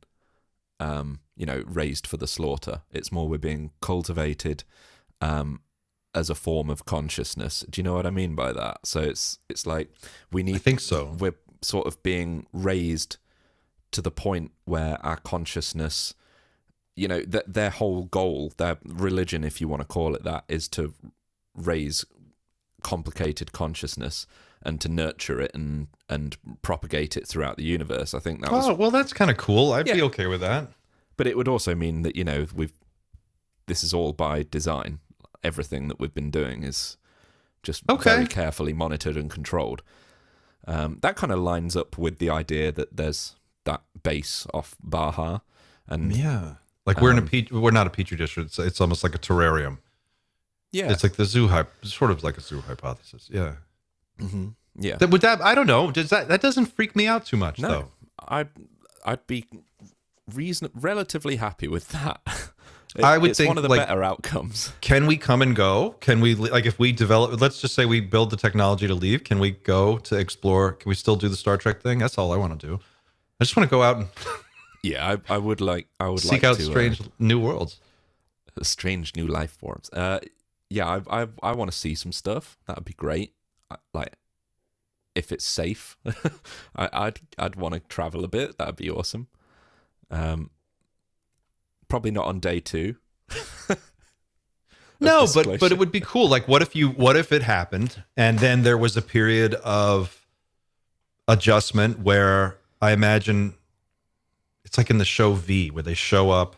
raised for the slaughter. It's more we're being cultivated as a form of consciousness. Do you know what I mean by that? So it's like I think so. We're sort of being raised to the point where our consciousness, their whole goal, their religion, if you want to call it that, is to raise complicated consciousness and to nurture it and propagate it throughout the universe. I think that was... Oh, well, that's kind of cool. I'd be okay with that. But it would also mean that, this is all by design. Everything that we've been doing is just very carefully monitored and controlled. That kind of lines up with the idea that there's that base off Baja. And yeah. Like we're not a petri dish. It's almost like a terrarium. Yeah. It's like sort of like a zoo hypothesis. Yeah. Mm-hmm. Yeah. I don't know. That doesn't freak me out too much though. I'd be relatively happy with that. I would it's think one of the better outcomes. Can we come and go? Can we, like, if we develop, let's just say we build the technology to leave, can we go to explore? Can we still do the Star Trek thing? That's all I want to do. I just want to go out and yeah, I would seek out strange new worlds, strange new life forms. Yeah, I want to see some stuff. That would be great. Like, if it's safe, I'd want to travel a bit. That'd be awesome. Probably not on day 2. No, but it would be cool. Like, what if it happened and then there was a period of adjustment where I imagine it's like in the show V, where they show up,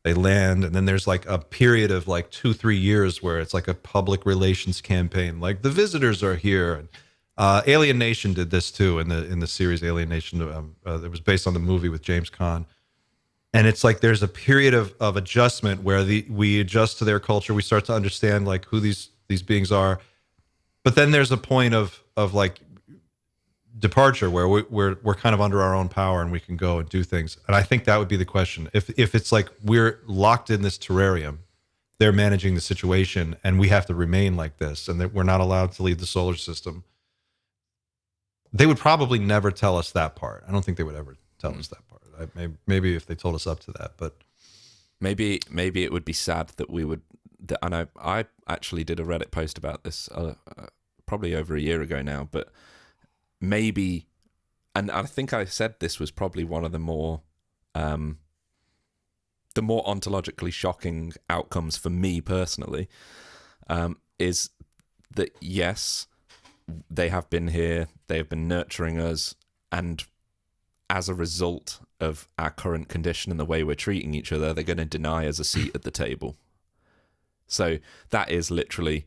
they land, and then there's like a period of like 2-3 years where it's like a public relations campaign, like the visitors are here. And Alien Nation did this too in the series Alien Nation. It was based on the movie with James Caan. And it's like there's a period of adjustment where we adjust to their culture. We start to understand like who these beings are. But then there's a point of like departure where we're kind of under our own power and we can go and do things. And I think that would be the question. If it's like we're locked in this terrarium, they're managing the situation and we have to remain like this and that we're not allowed to leave the solar system. They would probably never tell us that part. I don't think they would ever tell us that part. Maybe if they told us up to that, but maybe it would be sad that we would. And I actually did a Reddit post about this probably over a year ago now, but maybe, and I think I said this was probably one of the more ontologically shocking outcomes for me personally, is that yes, they have been here, they have been nurturing us, and as a result of our current condition and the way we're treating each other, they're going to deny us a seat at the table. So that is literally,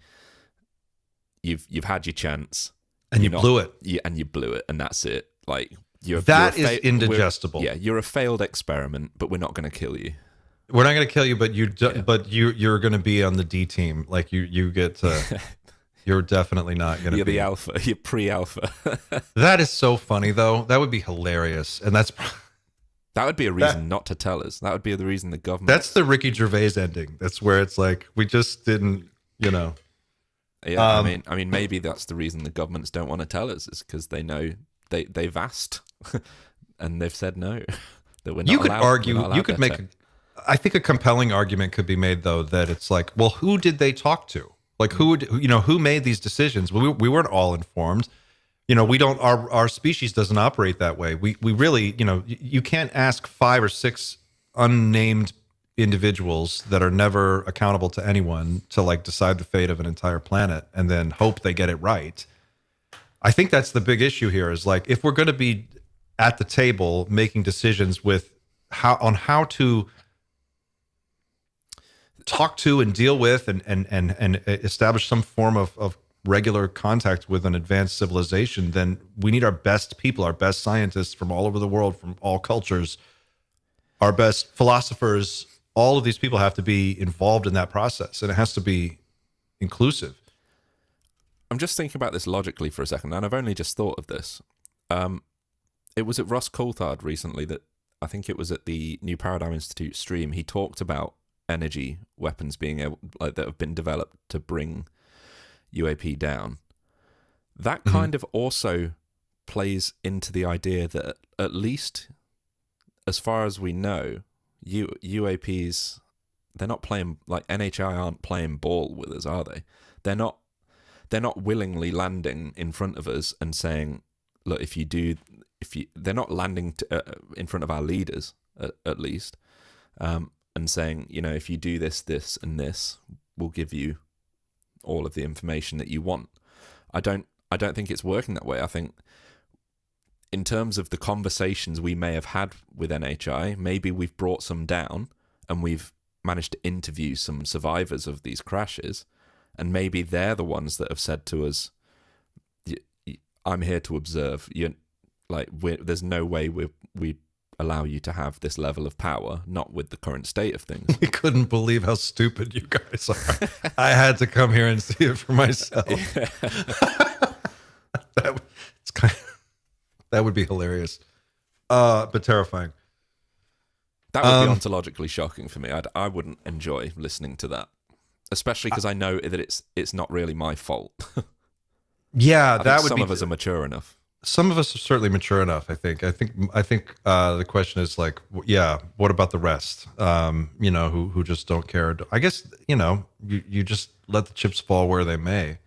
you've had your chance, and you blew it. And you blew it, and that's it. Like you're indigestible. Yeah, you're a failed experiment, but we're not going to kill you. We're not going to kill you, but you're going to be on the D team. Like you get to. You're definitely not going to be. You're the alpha. You're pre-alpha. That is so funny, though. That would be hilarious. And that would be a reason not to tell us. That would be the reason the government... That's the Ricky Gervais ending. That's where it's like, we just didn't, Yeah, I mean, maybe that's the reason the governments don't want to tell us, is because they know they've asked and they've said no. That we're not you could allowed, argue, you could make... I think a compelling argument could be made, though, that it's like, well, who did they talk to? Like who made these decisions? We weren't all informed. We don't. Our species doesn't operate that way. We really, you can't ask 5 or 6 unnamed individuals that are never accountable to anyone to like decide the fate of an entire planet and then hope they get it right. I think that's the big issue here. Is like if we're going to be at the table making decisions with how to talk to and deal with and establish some form of regular contact with an advanced civilization, then we need our best people, our best scientists from all over the world, from all cultures, our best philosophers. All of these people have to be involved in that process, and it has to be inclusive. I'm just thinking about this logically for a second, and I've only just thought of this. It was at Ross Coulthard recently that I think it was at the New Paradigm Institute stream. He talked about energy weapons being able, like, that have been developed to bring UAP down. That kind of also plays into the idea that, at least as far as we know, UAPs, they're not playing, like, NHI aren't playing ball with us, are they? They're not willingly landing in front of us and saying, look, they're not landing in front of our leaders, at least, and saying, if you do this, this, and this, we'll give you all of the information that you want. I don't think it's working that way. I think, in terms of the conversations we may have had with NHI, maybe we've brought some down and we've managed to interview some survivors of these crashes, and maybe they're the ones that have said to us, I'm here to observe. There's no way we allow you to have this level of power, not with the current state of things. We couldn't believe how stupid you guys are. I had to come here and see it for myself. That would be hilarious, but terrifying. That would be ontologically shocking for me. I wouldn't enjoy listening to that, especially because I know that it's not really my fault. Yeah, that would some be. of us are mature enough. Some of us are certainly mature enough. I think the question is, like, yeah, what about the rest? Who just don't care. I guess you just let the chips fall where they may.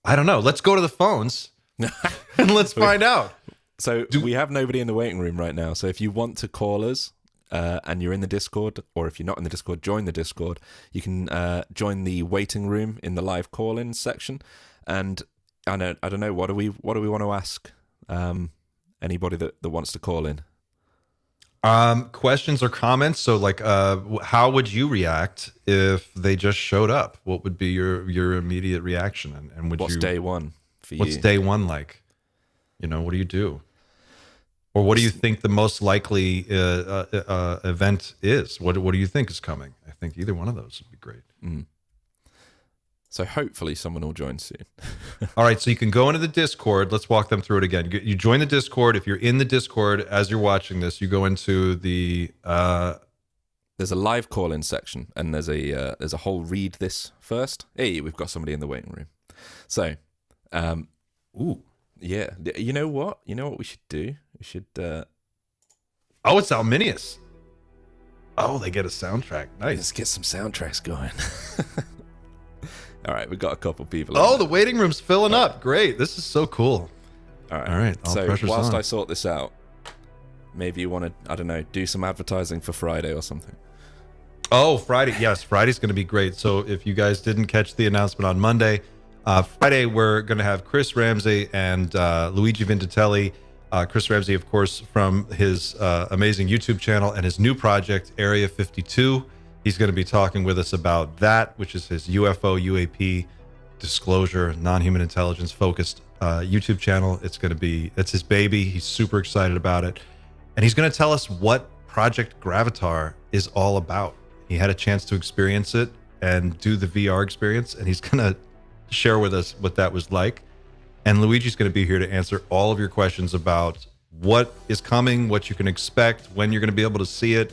I don't know. Let's go to the phones and let's find out. So we have nobody in the waiting room right now. So if you want to call us and you're in the Discord, or if you're not in the Discord, join the Discord. You can join the waiting room in the live call-in section. And I don't know. What do we want to ask anybody that wants to call in? Questions or comments. So, like, how would you react if they just showed up? What would be your immediate reaction? And what's day one for you? What's day one like? What do you do? Or what do you think the most likely event is? What do you think is coming? I think either one of those would be great. Mm. So hopefully someone will join soon. All right, so you can go into the Discord. Let's walk them through it again. You join the Discord. If you're in the Discord as you're watching this, you go into the... There's a live call-in section, and there's a whole read this first. Hey, we've got somebody in the waiting room. So, ooh. Yeah. You know what? We should do? We should... Oh, it's Alminius. Oh, they get a soundtrack. Nice. Let's get some soundtracks going. All right, we've got a couple people. Oh, the waiting room's filling up. Great. This is so cool. All right. All right. So whilst I sort this out, maybe you want to, I don't know, do some advertising for Friday or something. Oh, Friday. Yes, Friday's going to be great. So if you guys didn't catch the announcement on Monday, Friday we're going to have Chris Ramsey and Luigi Vinditelli. Chris Ramsey, of course, from his amazing YouTube channel and his new project, Area 52. He's going to be talking with us about that, which is his UFO, UAP, disclosure, non-human intelligence focused YouTube channel. It's his baby. He's super excited about it. And he's going to tell us what Project Gravatar is all about. He had a chance to experience it and do the VR experience, and he's going to share with us what that was like. And Luigi's going to be here to answer all of your questions about what is coming, what you can expect, when you're going to be able to see it,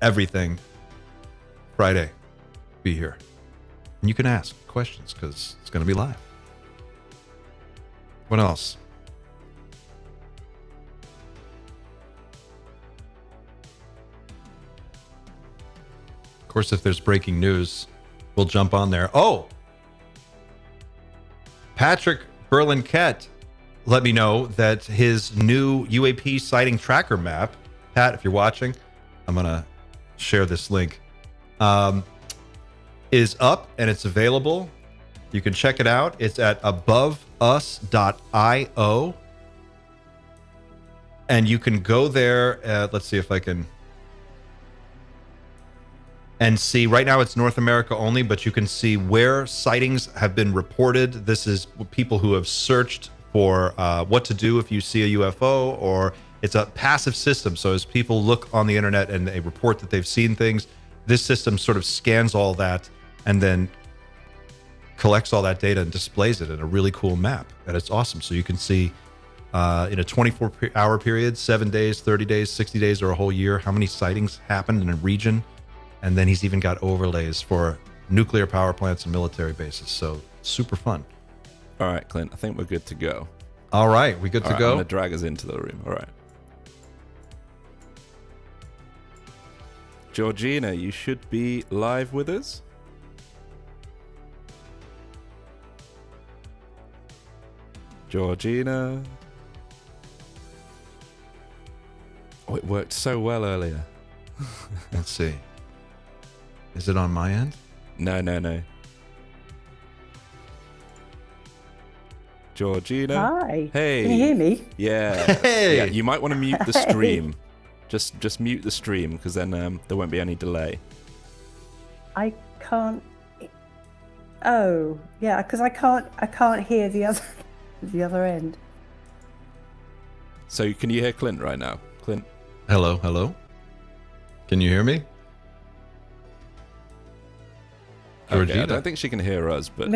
everything. Friday, be here. And you can ask questions because it's going to be live. What else? Of course, if there's breaking news, we'll jump on there. Oh! Patrick Berlin-Kett let me know that his new UAP sighting tracker map, Pat, if you're watching, I'm going to share this link, is up and it's available. You can check it out. It's at aboveus.io. And you can go there. Let's see if I can. And see, right now it's North America only, but you can see where sightings have been reported. This is people who have searched for what to do if you see a UFO, or it's a passive system. So as people look on the internet and they report that they've seen things, this system sort of scans all that and then collects all that data and displays it in a really cool map. And it's awesome. So you can see in a 24-hour period, 7 days, 30 days, 60 days, or a whole year, how many sightings happened in a region. And then he's even got overlays for nuclear power plants and military bases. So super fun. All right, Clint, I think we're good to go. All right, we good All to right, go? I'm going to drag us into the room. All right. Georgina, you should be live with us. Georgina. Oh, it worked so well earlier. Let's see. Is it on my end? No. Georgina. Hi. Hey. Can you hear me? Yeah. Hey. Yeah, you might want to mute the stream. Just mute the stream, because then there won't be any delay. I can't. Oh, yeah, because I can't hear the other end. So can you hear Clint right now? Clint? Hello? Can you hear me? Okay, Georgina. I don't think she can hear us, but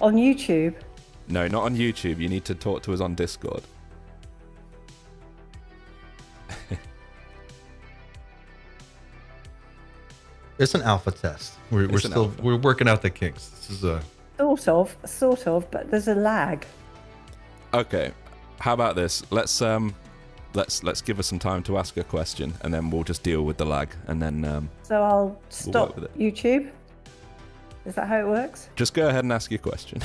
On YouTube. no, not on YouTube. You need to talk to us on Discord. It's an alpha test. We're working out the kinks. This is a Sort of, but there's a lag. Okay, how about this? Let's give us some time to ask a question, and then we'll just deal with the lag, and then So I'll work stop with it. YouTube. Is that how it works? just go ahead and ask your question,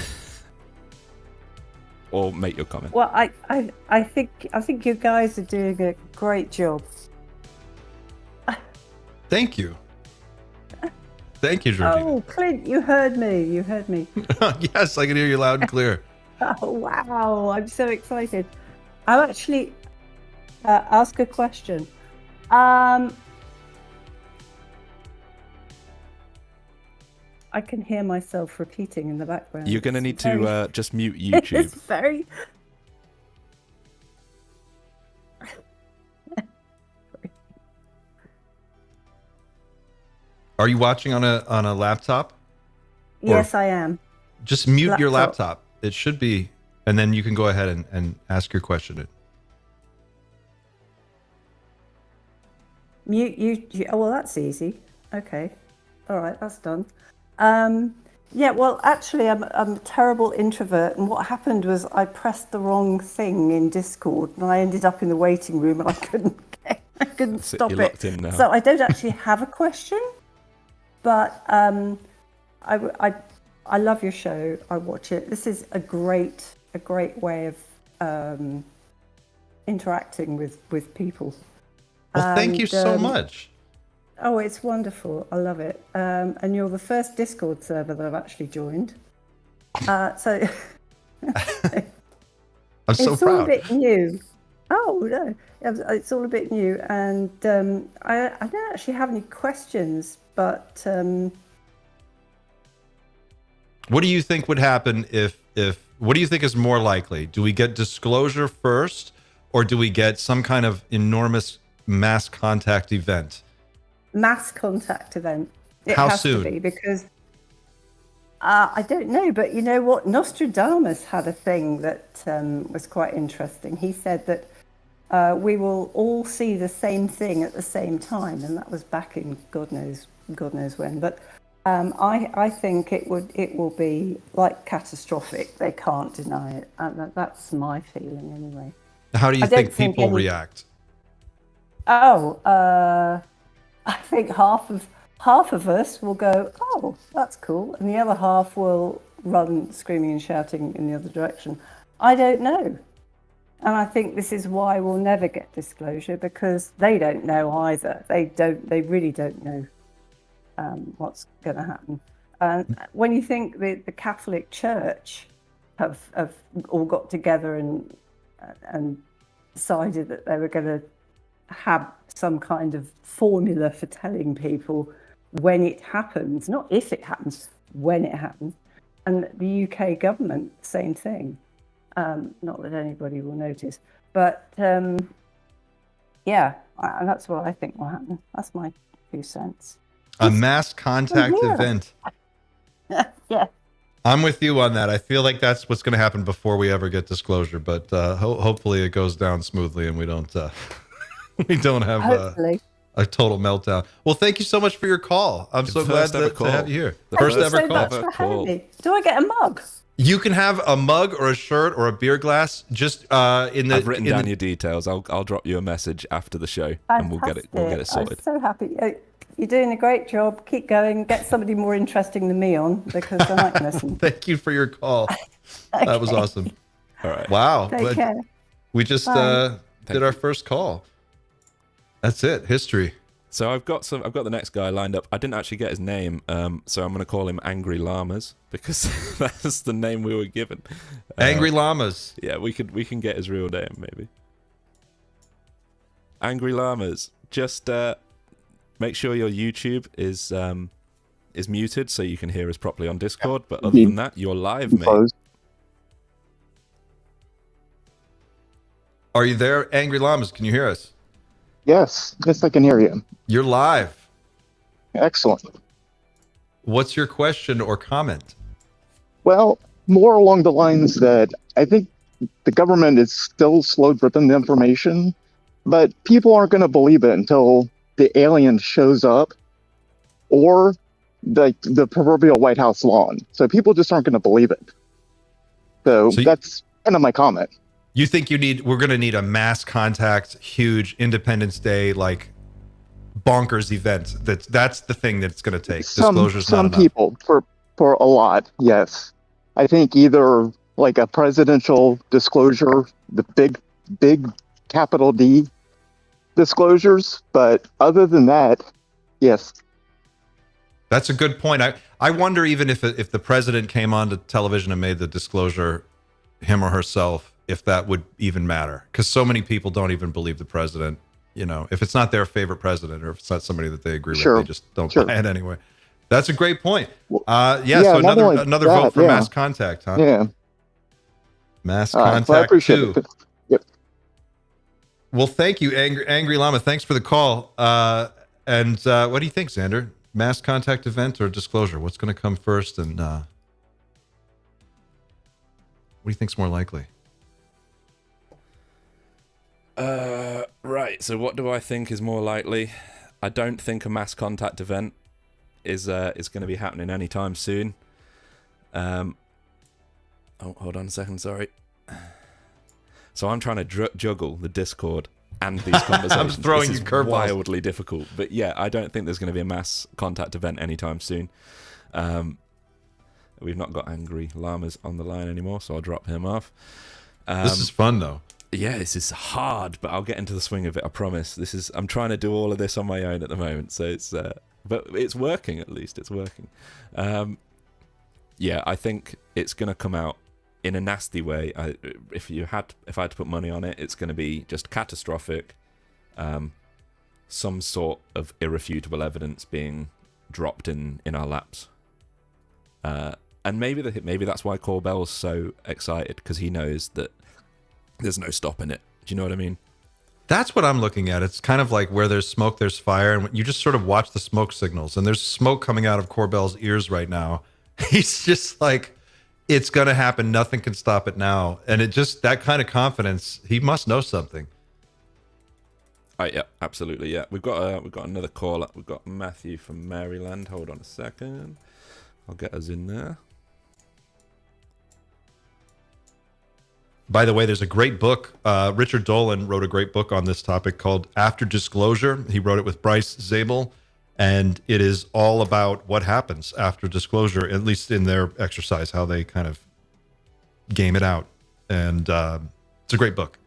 or make your comment. Well, I think you guys are doing a great job. Thank you. Thank you, Georgina. Oh, Clint, you heard me. Yes, I can hear you loud and clear. Oh, wow. I'm so excited. I'll actually ask a question. I can hear myself repeating in the background. You're going to need It's very- to just mute YouTube. It's very... Are you watching on a laptop? Yes, I am. Just mute your Laptop. laptop. It should be, and then you can go ahead and ask your question. Mute you. Oh, well, that's easy. Okay. All right, that's done. Yeah, well, actually, I'm a terrible introvert, and what happened was I pressed the wrong thing in Discord, and I ended up in the waiting room, and I couldn't That's it, stop you're it. locked in now. So I don't actually have a question, but I love your show. I watch it. This is a great way of interacting with people. Well, thank you And, so much. Oh, it's wonderful. I love it. And you're the first Discord server that I've actually joined. So I'm so it's all a proud. bit new. Oh, no. It's all a bit new. And I don't actually have any questions, but... What do you think would happen if what do you think is more likely? Do we get disclosure first, or do we get some kind of enormous mass contact event? Mass contact event. It How has soon? to be, because I don't know, but you know what? Nostradamus had a thing that was quite interesting. He said that we will all see the same thing at the same time, and that was back in God knows when. But I think it will be like catastrophic. They can't deny it. That's my feeling anyway. How do you I don't think people any- react? Oh, I think half of us will go, oh, that's cool, and the other half will run screaming and shouting in the other direction. I don't know, and I think this is why we'll never get disclosure, because they don't know either. They really don't know what's going to happen. When you think the Catholic Church have all got together and decided that they were going to have some kind of formula for telling people when it happens, not if it happens, when it happens. And the UK government, same thing. Not that anybody will notice, but yeah, and that's what I think will happen. That's my 2 cents. A mass contact yeah. event. Yeah. I'm with you on that. I feel like that's what's going to happen before we ever get disclosure, but hopefully it goes down smoothly and we don't we don't have Hopefully. A total meltdown. Well, thank you so much for your call. I'm so glad first ever to call. have you here. The First first ever so call. much for Cool. having me. Do I get a mug? You can have a mug or a shirt or a beer glass. Just I've written down your details. I'll drop you a message after the show, and we'll get it sorted. I'm so happy. You're doing a great job. Keep going. Get somebody more interesting than me on, because I might listen. Thank you for your call. Okay. That was awesome. All right. Wow. Take care. We just Bye. did our first call. That's it. History. So I've got the next guy lined up. I didn't actually get his name, so I'm going to call him Angry Llamas because that's the name we were given. Angry Llamas. Yeah, we can get his real name maybe. Angry Llamas. Just make sure your YouTube is muted so you can hear us properly on Discord. But other than that, you're live, mate. Are you there, Angry Llamas? Can you hear us? Yes, I can hear you. You're live. Excellent. What's your question or comment? Well, more along the lines that I think the government is still slow dripping the information, but people aren't going to believe it until the alien shows up or the proverbial White House lawn. So people just aren't going to believe it. So that's kind of my comment. You think we're going to need a mass contact, huge Independence Day, like bonkers event. That's the thing that it's going to take. Disclosure's not enough. Some people, for a lot, yes. I think either like a presidential disclosure, the big capital D disclosures, but other than that, yes. That's a good point. I wonder even if the president came onto television and made the disclosure, him or herself, if that would even matter, because so many people don't even believe the president. You know, if it's not their favorite president or if it's not somebody that they agree with, they just don't buy it anyway. That's a great point. So another vote for mass contact, huh? Yeah. Mass contact. Well, I appreciate it. Yep. Well, thank you, Angry Llama. Thanks for the call. And what do you think, Xander? Mass contact event or disclosure? What's going to come first? And what do you think's more likely? Right. So what do I think is more likely? I don't think a mass contact event is going to be happening anytime soon. Oh, hold on a second. Sorry. So I'm trying to juggle the Discord and these conversations. I'm throwing this you is curveballs. wildly difficult. But yeah, I don't think there's going to be a mass contact event anytime soon. We've not got Angry Llamas on the line anymore, so I'll drop him off. This is fun, though. Yeah, this is hard, but I'll get into the swing of it. I promise. I'm trying to do all of this on my own at the moment, so but it's working. At least it's working. Yeah, I think it's going to come out in a nasty way. If I had to put money on it, it's going to be just catastrophic. Some sort of irrefutable evidence being dropped in our laps. And maybe that's why Corbell's so excited, because he knows that there's no stopping it. Do you know what I mean? That's what I'm looking at. It's kind of like where there's smoke, there's fire, and you just sort of watch the smoke signals. And there's smoke coming out of Corbell's ears right now. He's just like, it's going to happen. Nothing can stop it now. And it just, that kind of confidence, he must know something. Yeah, absolutely. Yeah, we've got another call up. We've got Matthew from Maryland. Hold on a second. I'll get us in there. By the way, there's a great book. Richard Dolan wrote a great book on this topic called After Disclosure. He wrote it with Bryce Zabel, and it is all about what happens after disclosure, at least in their exercise, how they kind of game it out. And it's a great book.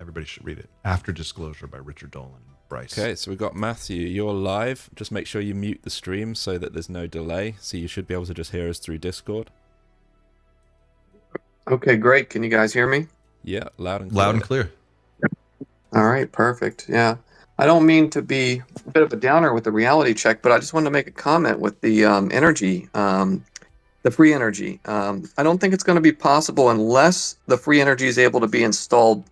Everybody should read it. After Disclosure by Richard Dolan and Bryce. Okay, so we've got Matthew. You're live. Just make sure you mute the stream so that there's no delay. So you should be able to just hear us through Discord. Okay, great. Can you guys hear me? Yeah, loud and clear. Loud and clear. All right, perfect. Yeah. I don't mean to be a bit of a downer with the reality check, but I just wanted to make a comment with the energy, the free energy. I don't think it's going to be possible unless the free energy is able to be installed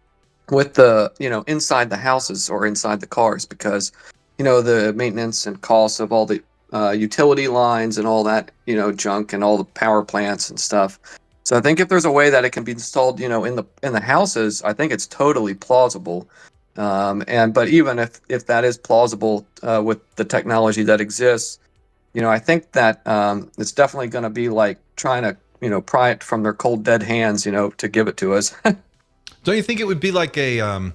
with the, inside the houses or inside the cars, because, the maintenance and costs of all the utility lines and all that, junk and all the power plants and stuff. So I think if there's a way that it can be installed, in the houses, I think it's totally plausible. But even if that is plausible with the technology that exists, I think that it's definitely going to be like trying to pry it from their cold dead hands, to give it to us. Don't you think it would be like a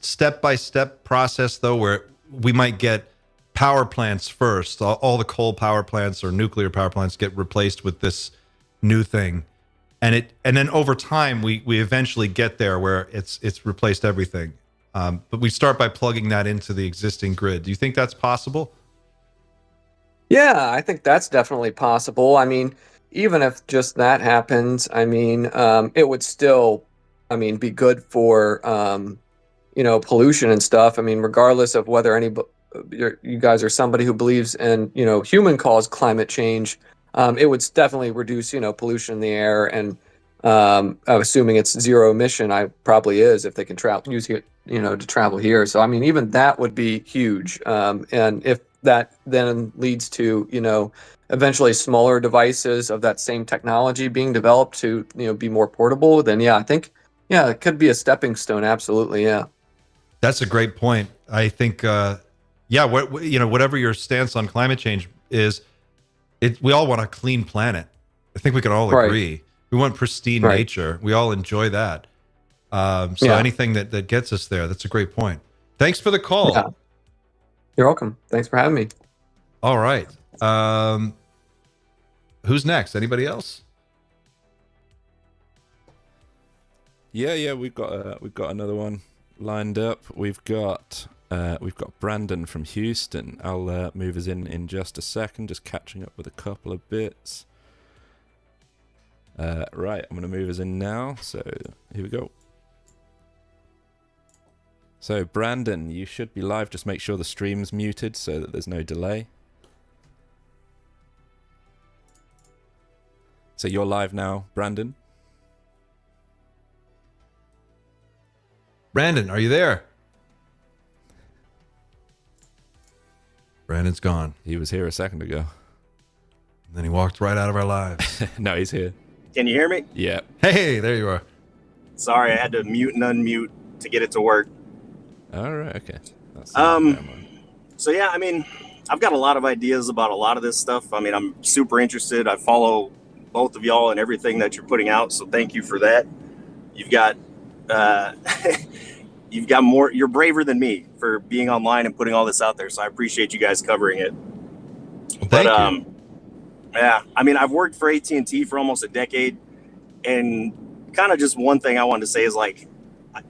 step-by-step process, though, where we might get power plants first, all the coal power plants or nuclear power plants get replaced with this new thing, and then over time we eventually get there where it's replaced everything, but we start by plugging that into the existing grid. Do you think that's possible? Yeah, I think that's definitely possible. I mean, even if just that happens, I mean, it would still, be good for, pollution and stuff. I mean, regardless of whether you guys are somebody who believes in, human-caused climate change, it would definitely reduce, pollution in the air. And I'm assuming it's zero emission. I probably is if they can use it, to travel here. So, I mean, even that would be huge. And if that then leads to, eventually smaller devices of that same technology being developed to, be more portable, then yeah, I think, yeah, it could be a stepping stone. Absolutely. Yeah. That's a great point. I think, whatever your stance on climate change is, we all want a clean planet. I think we can all agree. We want pristine nature. We all enjoy that. Anything that gets us there, that's a great point. Thanks for the call. Yeah. You're welcome. Thanks for having me. All right. Who's next? Anybody else? Yeah, we've got another one lined up. We've got Brandon from Houston. I'll move us in just a second, just catching up with a couple of bits. Right, I'm going to move us in now. So here we go. So Brandon, you should be live. Just make sure the stream's muted so that there's no delay. So you're live now, Brandon. Brandon, are you there? Brandon's gone. He was here a second ago. And then he walked right out of our lives. No, he's here. Can you hear me? Yeah. Hey, there you are. Sorry, I had to mute and unmute to get it to work. All right, okay. So yeah, I mean, I've got a lot of ideas about a lot of this stuff. I mean, I'm super interested. I follow both of y'all and everything that you're putting out, so thank you for that. You've got more. You're braver than me for being online and putting all this out there, so I appreciate you guys covering it. Well, thank you. Yeah, I mean, I've worked for AT&T for almost a decade, and kind of just one thing I wanted to say is, like,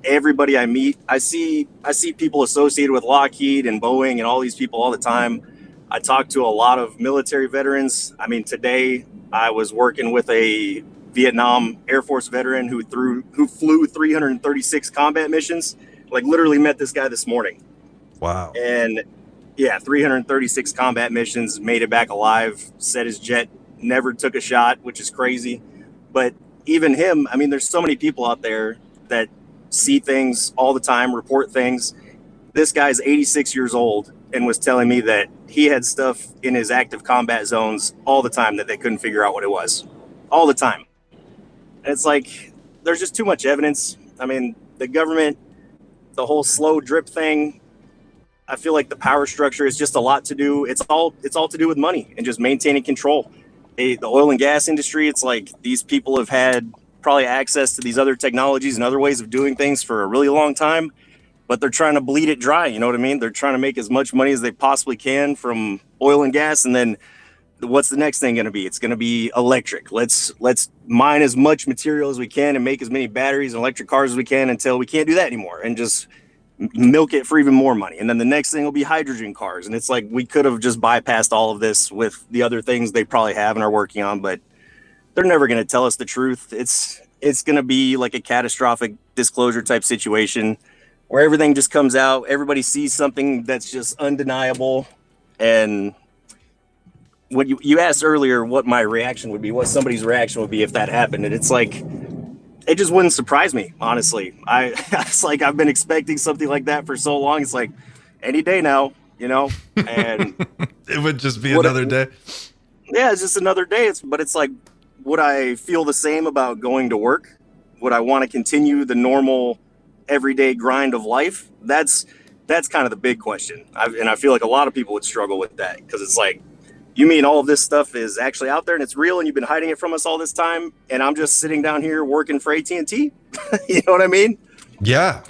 everybody I meet, I see people associated with Lockheed and Boeing and all these people all the time. I talk to a lot of military veterans. I mean, today I was working with a Vietnam Air Force veteran who flew 336 combat missions. Like, literally met this guy this morning. Wow. And yeah, 336 combat missions, made it back alive, said his jet never took a shot, which is crazy. But even him, I mean, there's so many people out there that see things all the time, report things. This guy's 86 years old and was telling me that he had stuff in his active combat zones all the time that they couldn't figure out what it was. All the time. And it's like, there's just too much evidence. I mean, the government, the whole slow drip thing, I feel like the power structure is just a lot to do. It's all to do with money and just maintaining control. The oil and gas industry, it's like these people have had probably access to these other technologies and other ways of doing things for a really long time, but they're trying to bleed it dry. You know what I mean? They're trying to make as much money as they possibly can from oil and gas. And then what's the next thing going to be? It's going to be electric. Let's mine as much material as we can and make as many batteries and electric cars as we can until we can't do that anymore and just milk it for even more money. And then the next thing will be hydrogen cars. And it's like, we could have just bypassed all of this with the other things they probably have and are working on, but they're never going to tell us the truth. It's going to be like a catastrophic disclosure type situation where everything just comes out. Everybody sees something that's just undeniable. And what you asked earlier, what my reaction would be, what somebody's reaction would be if that happened. And it's like, it just wouldn't surprise me, honestly. It's like, I've been expecting something like that for so long. It's like any day now, you know, and it would just be another day. Yeah, it's just another day. But it's like, would I feel the same about going to work? Would I want to continue the normal everyday grind of life? That's kind of the big question. And I feel like a lot of people would struggle with that, because it's like, you mean all of this stuff is actually out there and it's real and you've been hiding it from us all this time, and I'm just sitting down here working for AT&T? You know what I mean? Yeah.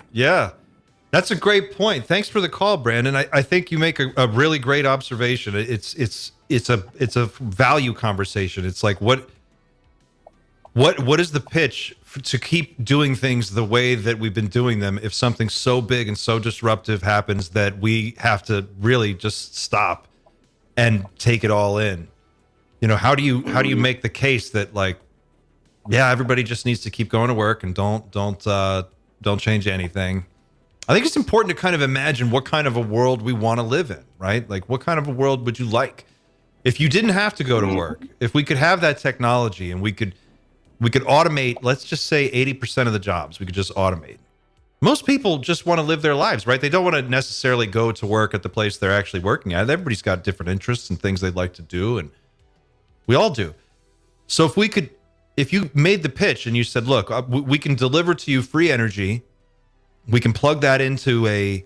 That's a great point. Thanks for the call, Brandon. I think you make a really great observation. It's a value conversation. It's like, what is the pitch to keep doing things the way that we've been doing them if something so big and so disruptive happens that we have to really just stop and take it all in? You know, how do you make the case that, like, yeah, everybody just needs to keep going to work and don't change anything? I think it's important to kind of imagine what kind of a world we want to live in, right? Like, what kind of a world would you like if you didn't have to go to work? If we could have that technology and we could automate, let's just say 80% of the jobs we could just automate. Most people just want to live their lives, right? They don't want to necessarily go to work at the place they're actually working at. Everybody's got different interests and things they'd like to do, and we all do. So if you made the pitch and you said, look, we can deliver to you free energy, we can plug that into a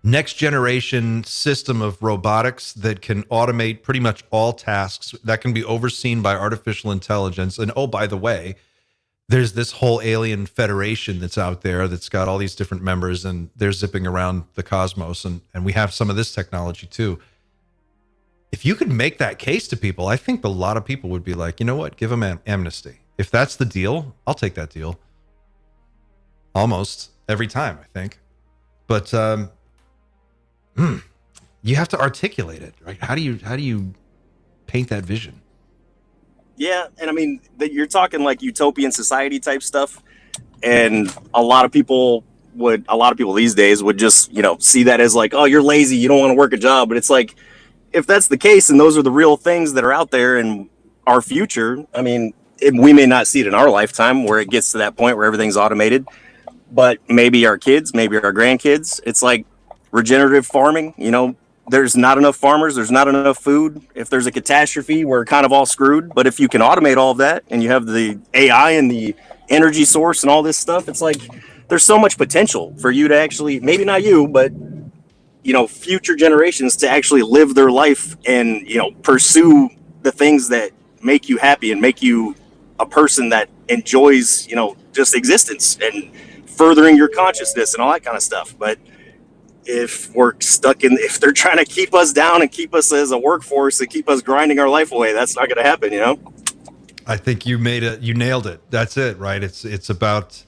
next generation system of robotics that can automate pretty much all tasks, that can be overseen by artificial intelligence. And oh, by the way, there's this whole alien federation that's out there that's got all these different members, and they're zipping around the cosmos, and we have some of this technology too. If you could make that case to people, I think a lot of people would be like, you know what, give them amnesty. If that's the deal, I'll take that deal. Almost every time, I think. But you have to articulate it, right? How do you paint that vision? Yeah, and I mean, you're talking like utopian society type stuff, and a lot of people these days would just, see that as like, oh, you're lazy, you don't want to work a job. But it's like, if that's the case and those are the real things that are out there in our future, I mean, we may not see it in our lifetime where it gets to that point where everything's automated, but maybe our kids, maybe our grandkids. It's like regenerative farming. There's not enough farmers, there's not enough food. If there's a catastrophe, we're kind of all screwed. But if you can automate all of that and you have the AI and the energy source and all this stuff, it's like there's so much potential for you to actually, maybe not you, but future generations to actually live their life and pursue the things that make you happy and make you a person that enjoys just existence and furthering your consciousness and all that kind of stuff. But if they're trying to keep us down and keep us as a workforce and keep us grinding our life away, that's not going to happen, I think you nailed it. That's it, right? It's about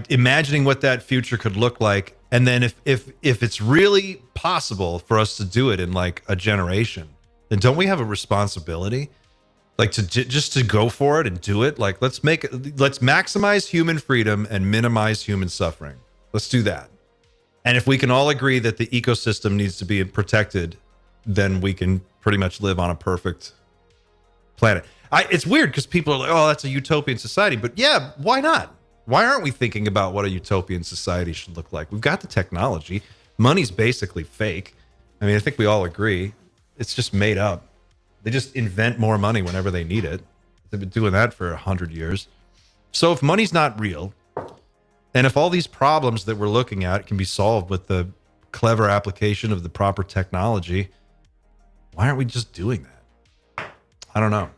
imagining what that future could look like. And then if it's really possible for us to do it in like a generation, then don't we have a responsibility? Like to go for it and do it? Like, let's maximize human freedom and minimize human suffering. Let's do that. And if we can all agree that the ecosystem needs to be protected, then we can pretty much live on a perfect planet. It's weird because people are like, oh, that's a utopian society. But yeah, why not? Why aren't we thinking about what a utopian society should look like? We've got the technology. Money's basically fake. I mean, I think we all agree. It's just made up. They just invent more money whenever they need it. They've been doing that for 100 years. So if money's not real, and if all these problems that we're looking at can be solved with the clever application of the proper technology, why aren't we just doing that? I don't know.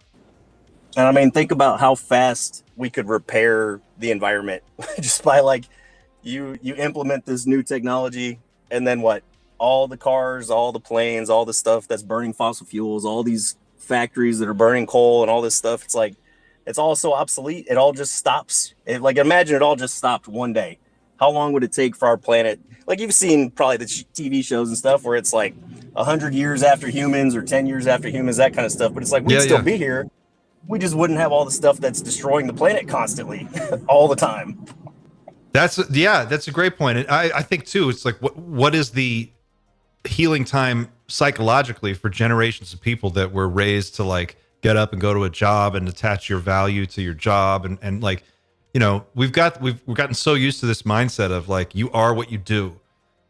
And I mean, think about how fast we could repair the environment just by like you implement this new technology, and then what? All the cars, all the planes, all the stuff that's burning fossil fuels, all these factories that are burning coal and all this stuff. It's like, it's all so obsolete. It all just stops. Imagine it all just stopped one day. How long would it take for our planet? Like, you've seen probably the TV shows and stuff where it's like 100 years after humans or 10 years after humans, that kind of stuff. But it's like, we'd still be here. We just wouldn't have all the stuff that's destroying the planet constantly all the time. That's a great point. And I think too, it's like, what is the healing time psychologically for generations of people that were raised to like get up and go to a job and attach your value to your job, and like, we've gotten so used to this mindset of like, you are what you do.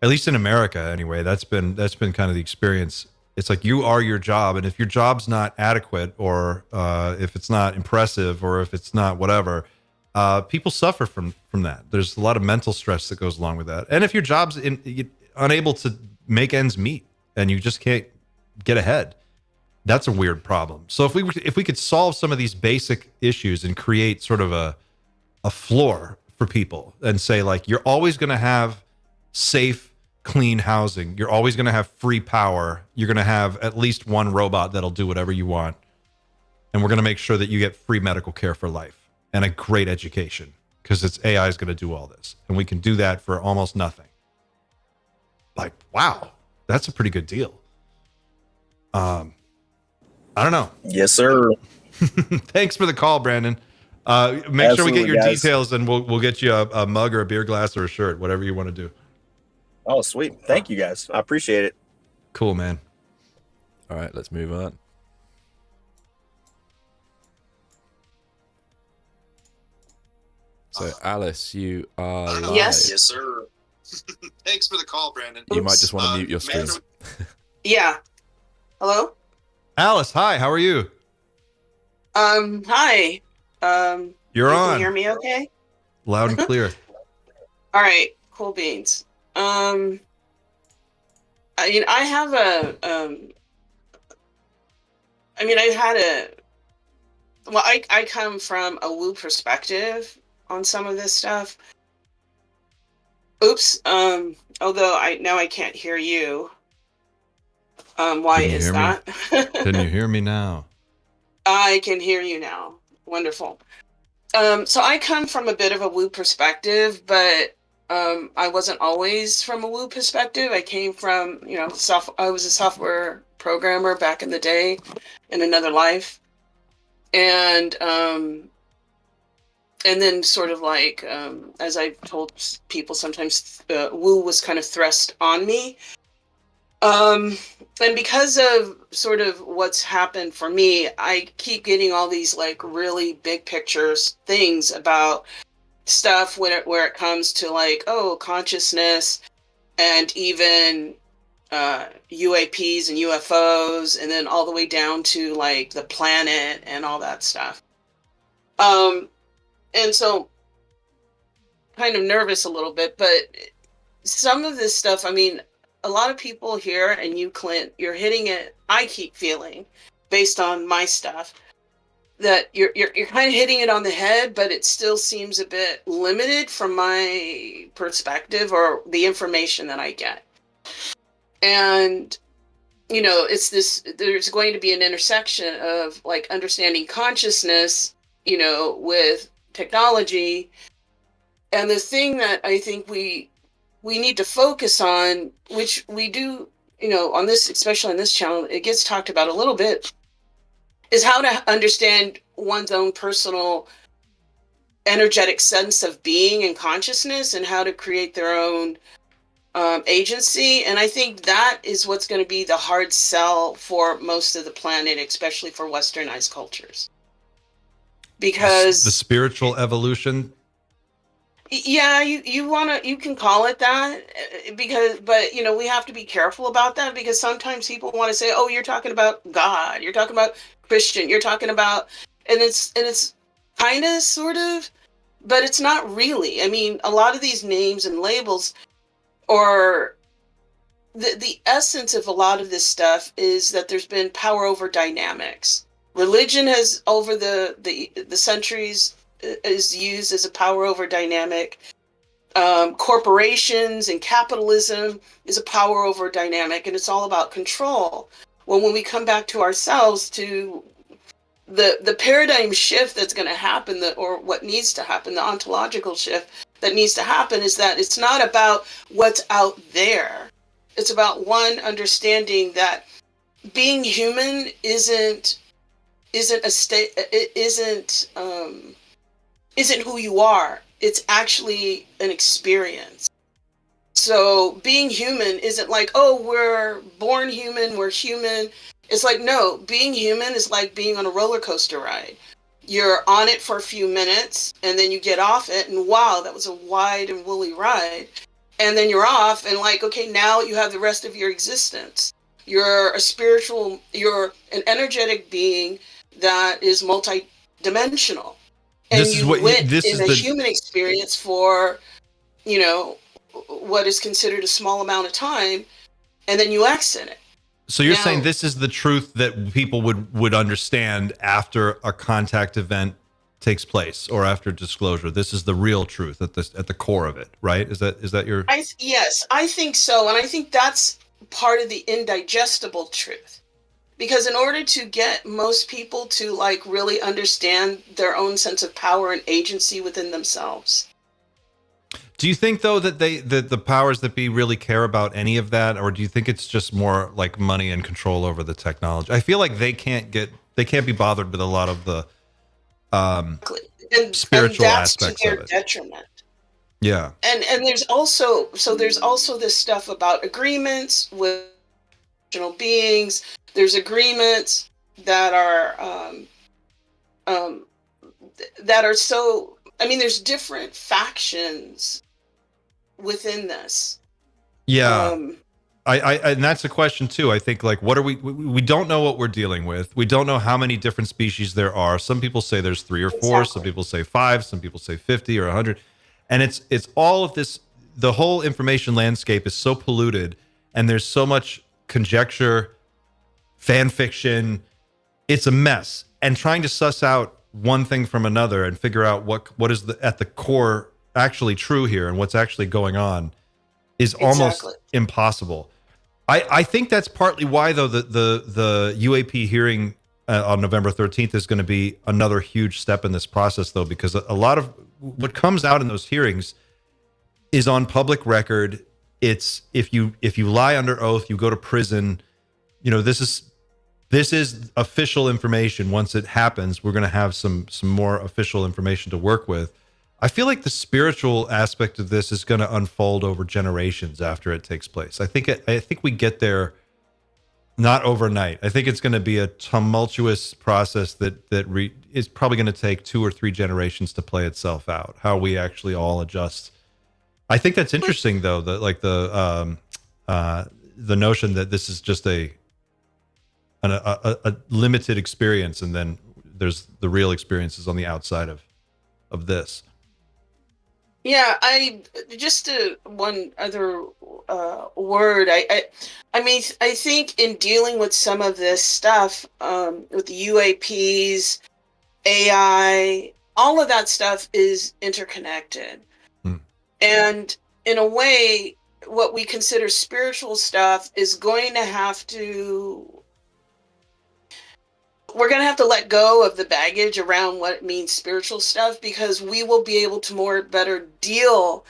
At least in America anyway, that's been kind of the experience. It's like, you are your job, and if your job's not adequate, or if it's not impressive, or if it's not whatever, people suffer from that. There's a lot of mental stress that goes along with that. And if your job's unable to make ends meet and you just can't get ahead, that's a weird problem. So if we could solve some of these basic issues and create sort of a floor for people and say, like, you're always going to have safe, clean housing. You're always going to have free power. You're going to have at least one robot that'll do whatever you want. And we're going to make sure that you get free medical care for life and a great education, because it's AI is going to do all this. And we can do that for almost nothing. Like, wow, that's a pretty good deal. I don't know. Yes, sir. Thanks for the call, Brandon. Make sure we get your details, and we'll get you a mug or a beer glass or a shirt, whatever you want to do. Oh, sweet. Thank you, guys. I appreciate it. Cool, man. All right, let's move on. So, Alice, you are live. Yes, sir. Thanks for the call, Brandon. You might just want to mute your screen. Yeah. Hello? Alice, hi. How are you? Hi. You're on. Can you hear me okay? Loud and clear. All right. Cool beans. I have I come from a woo perspective on some of this stuff. Oops. Although I can't hear you. Why is that? Can you hear me now? I can hear you now. Wonderful. So I come from a bit of a woo perspective, but I wasn't always from a woo perspective. I came from, I was a software programmer back in the day in another life. And then sort of like, as I've told people sometimes, woo was kind of thrust on me. And because of sort of what's happened for me, I keep getting all these like really big pictures things about stuff where it comes to like, consciousness and even UAPs and UFOs, and then all the way down to like the planet and all that stuff. And so kind of nervous a little bit, but some of this stuff, a lot of people here, and you, Clint, you're hitting it. I keep feeling, based on my stuff, that you're kind of hitting it on the head, but it still seems a bit limited from my perspective or the information that I get. And, it's this, there's going to be an intersection of like understanding consciousness, with technology. And the thing that I think we need to focus on, which we do, on this, especially on this channel, it gets talked about a little bit, is how to understand one's own personal energetic sense of being and consciousness, and how to create their own agency. And I think that is what's going to be the hard sell for most of the planet, especially for westernized cultures. Because the spiritual evolution. Yeah, you can call it that, but we have to be careful about that, because sometimes people want to say, oh, you're talking about God, you're talking about Christian, you're talking about, and it's kind of sort of, but it's not really. A lot of these names and labels, or the essence of a lot of this stuff is that there's been power over dynamics. Religion has, over the centuries, is used as a power over dynamic. Corporations and capitalism is a power over dynamic, and it's all about control. Well, when we come back to ourselves, to the paradigm shift that's going to happen, or what needs to happen, the ontological shift that needs to happen, is that it's not about what's out there. It's about one understanding that being human isn't a state, isn't who you are. It's actually an experience. So being human isn't like, oh, we're born human, we're human. It's like, no, being human is like being on a roller coaster ride. You're on it for a few minutes, and then you get off it, and wow, that was a wide and woolly ride. And then you're off, and like, okay, now you have the rest of your existence. You're you're an energetic being that is multi-dimensional. and This is you what went this in is a the human experience for, you know, what is considered a small amount of time, and then you exit it. So you're Now- saying this is the truth that people would understand after a contact event takes place or after disclosure. This is the real truth at the core of it, right? Is that your Yes, I think so, and I think that's part of the indigestible truth. Because in order to get most people to like really understand their own sense of power and agency within themselves. Do you think though that the powers that be really care about any of that, or do you think it's just more like money and control over the technology? I feel like they can't be bothered with a lot of the spiritual and that's aspects to their of it. detriment. Yeah. And there's also this stuff about agreements with original beings. There's agreements that are so. I mean, there's different factions within this. Yeah. I and that's a question too. I think like what are we don't know what we're dealing with. We don't know how many different species there are. Some people say there's 3 or 4, Exactly. some people say 5, some people say 50 or 100. And it's all of this, the whole information landscape is so polluted and there's so much conjecture, fan fiction. It's a mess. And trying to suss out one thing from another and figure out what is at the core actually true here and what's actually going on is almost impossible. I think that's partly why, though, the UAP hearing on November 13th is going to be another huge step in this process, though, because a lot of what comes out in those hearings is on public record. It's if you lie under oath, you go to prison. You know, this is official information. Once it happens, we're going to have some more official information to work with. I feel like the spiritual aspect of this is going to unfold over generations after it takes place. I think we get there not overnight. I think it's going to be a tumultuous process that is probably going to take 2 or 3 generations to play itself out. How we actually all adjust. I think that's interesting, though. That like the notion that this is just a limited experience, and then there's the real experiences on the outside of this. Yeah, one other word. I mean, I think in dealing with some of this stuff, with the UAPs, AI, all of that stuff is interconnected. And in a way, what we consider spiritual stuff is going to have to. We're going to have to let go of the baggage around what it means spiritual stuff, because we will be able to better deal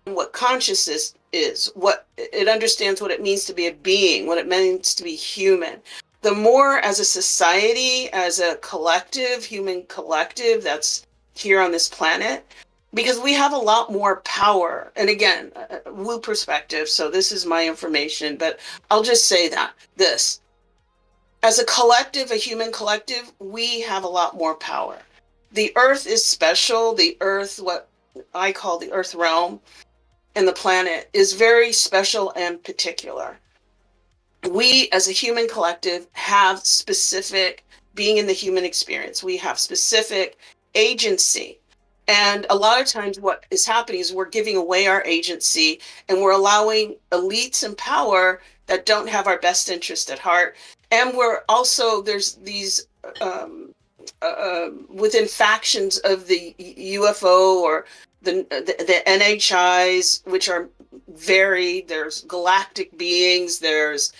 with what consciousness is, what it understands, what it means to be a being, what it means to be human. The more as a society, as a collective, human collective that's here on this planet, because we have a lot more power. And again, woo perspective, so this is my information, but I'll just say this. As a collective, a human collective, we have a lot more power. The earth is special. The earth, what I call the earth realm and the planet, is very special and particular. We, as a human collective, have specific, being in the human experience, we have specific agency. And a lot of times what is happening is we're giving away our agency, and we're allowing elites in power that don't have our best interest at heart. And we're also, there's these, within factions of the UFO or the NHIs, which are varied. There's galactic beings, there's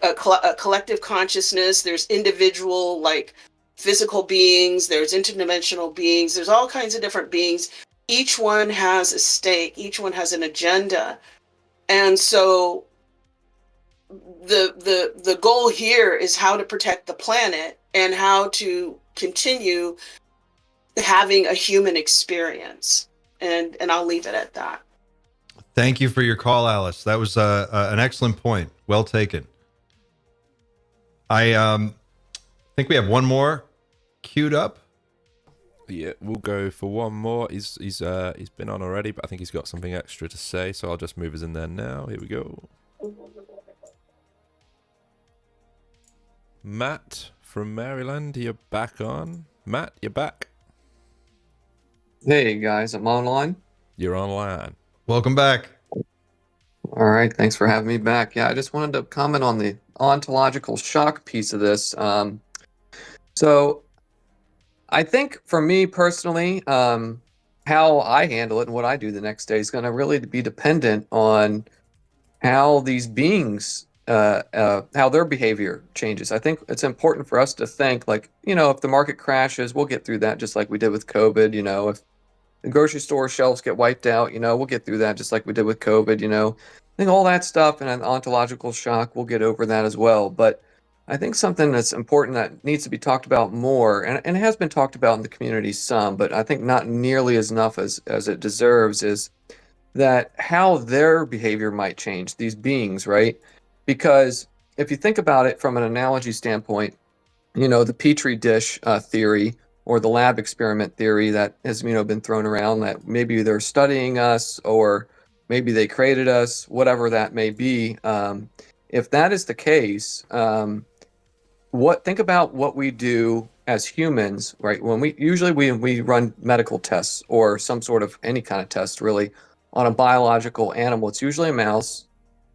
a collective consciousness, there's individual, like physical beings, there's interdimensional beings, there's all kinds of different beings. Each one has a stake, each one has an agenda. And so the goal here is how to protect the planet and how to continue having a human experience. And I'll leave it at that. Thank you for your call, Alice. That was an excellent point. Well taken. I think we have one more queued up. Yeah, we'll go for one more. He's been on already, but I think he's got something extra to say, so I'll just move us in there now. Here we go. Matt from Maryland, you're back on. Matt, you're back. Hey guys, I'm online. You're online. Welcome back. All right, thanks for having me back. Yeah, I just wanted to comment on the ontological shock piece of this. So I think for me personally, how I handle it and what I do the next day is going to really be dependent on how these beings, how their behavior changes. I think it's important for us to think like, if the market crashes, we'll get through that just like we did with COVID. If the grocery store shelves get wiped out, we'll get through that just like we did with COVID. I think all that stuff and an ontological shock, we'll get over that as well. But I think something that's important that needs to be talked about more, and it has been talked about in the community some, but I think not nearly as enough as it deserves, is that how their behavior might change, these beings, right? Because if you think about it from an analogy standpoint, the petri dish theory or the lab experiment theory that has been thrown around, that maybe they're studying us or maybe they created us, whatever that may be. If that is the case, think about what we do as humans, right? When we run medical tests or some sort of any kind of test really on a biological animal, it's usually a mouse.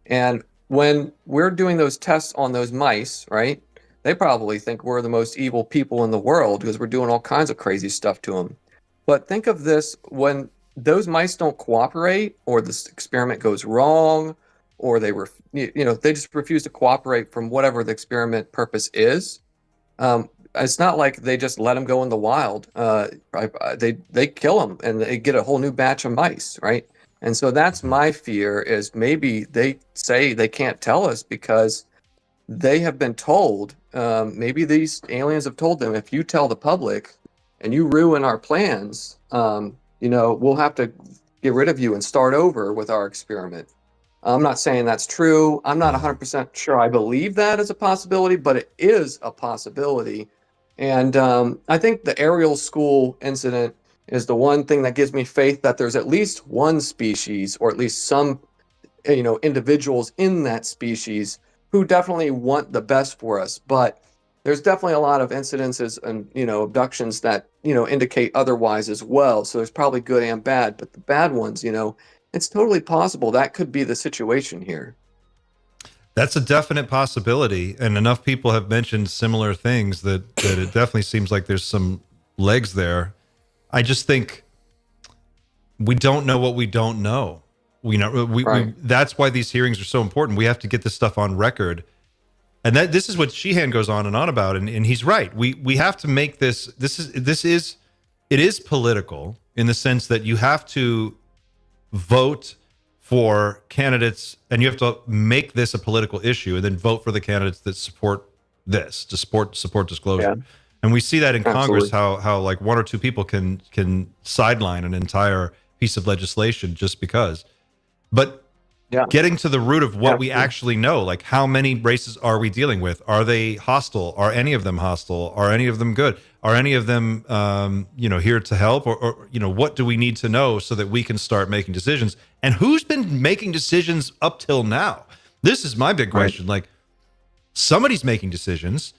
And when we're doing those tests on those mice, right, they probably think we're the most evil people in the world because we're doing all kinds of crazy stuff to them. But think of this, when those mice don't cooperate or this experiment goes wrong, or they just refuse to cooperate from whatever the experiment purpose is. It's not like they just let them go in the wild. They kill them and they get a whole new batch of mice, right? And so that's my fear, is maybe they say they can't tell us because they have been told, maybe these aliens have told them, if you tell the public and you ruin our plans, we'll have to get rid of you and start over with our experiment. I'm not saying that's true. I'm not 100% sure I believe that as a possibility, but it is a possibility. And I think the Ariel School incident is the one thing that gives me faith that there's at least one species, or at least some, individuals in that species who definitely want the best for us. But there's definitely a lot of incidences and, abductions that, indicate otherwise as well. So there's probably good and bad, but the bad ones, it's totally possible that could be the situation here. That's a definite possibility, and enough people have mentioned similar things that it definitely seems like there's some legs there. I just think we don't know what we don't know. That's why these hearings are so important. We have to get this stuff on record, and this is what Sheehan goes on about, and he's right. We have to make this. It is political in the sense that you have to vote for candidates, and you have to make this a political issue, and then vote for the candidates that support this, to support disclosure. Yeah. And we see that in Congress, how like one or two people can sideline an entire piece of legislation just because. But getting to the root of what we actually know, like how many races are we dealing with? Are they hostile? Are any of them hostile? Are any of them good? Are any of them, here to help? Or, what do we need to know so that we can start making decisions? And who's been making decisions up till now? This is my big question. Like, somebody's making decisions.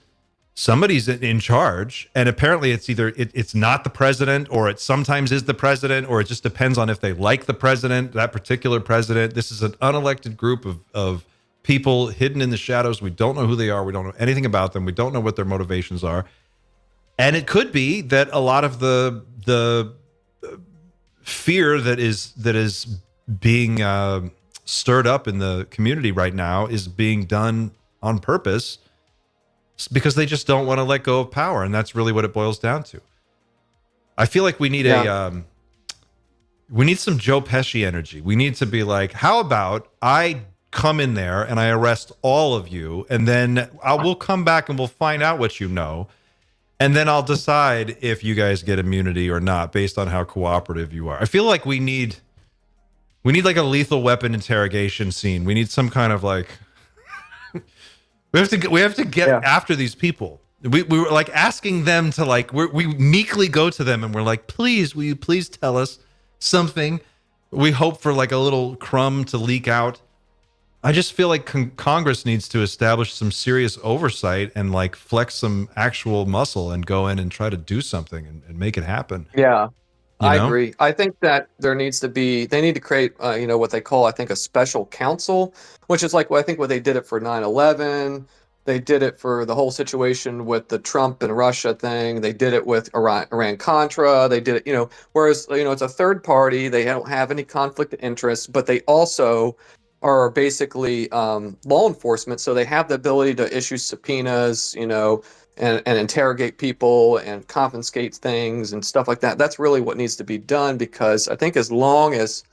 Somebody's in charge, and apparently it's either it's not the president, or it sometimes is the president, or it just depends on if they like the president, that particular president. This is an unelected group of people hidden in the shadows. We don't know who they are. We don't know anything about them. We don't know what their motivations are. And it could be that a lot of the fear that is being stirred up in the community right now is being done on purpose, because they just don't want to let go of power, and that's really what it boils down to. I feel like we need we need some Joe Pesci energy. We need to be like, how about I come in there and I arrest all of you, and then we'll come back and we'll find out what you know, and then I'll decide if you guys get immunity or not based on how cooperative you are. I feel like we need like a Lethal Weapon interrogation scene. We need some kind of like we have to get after these people. We were like asking them to like, we meekly go to them and we're like, please, will you please tell us something? We hope for like a little crumb to leak out. I just feel like Congress needs to establish some serious oversight and like flex some actual muscle and go in and try to do something and make it happen. Yeah. I know? agree. I think that they need to create, what they call, I think, a special counsel, which is like, I think what they did it for 9/11. They did it for the whole situation with the Trump and Russia thing. They did it with Iran Contra. They did it, whereas, it's a third party. They don't have any conflict of interest, but they also are basically law enforcement. So they have the ability to issue subpoenas, and interrogate people and confiscate things and stuff like that. That's really what needs to be done, because I think as long as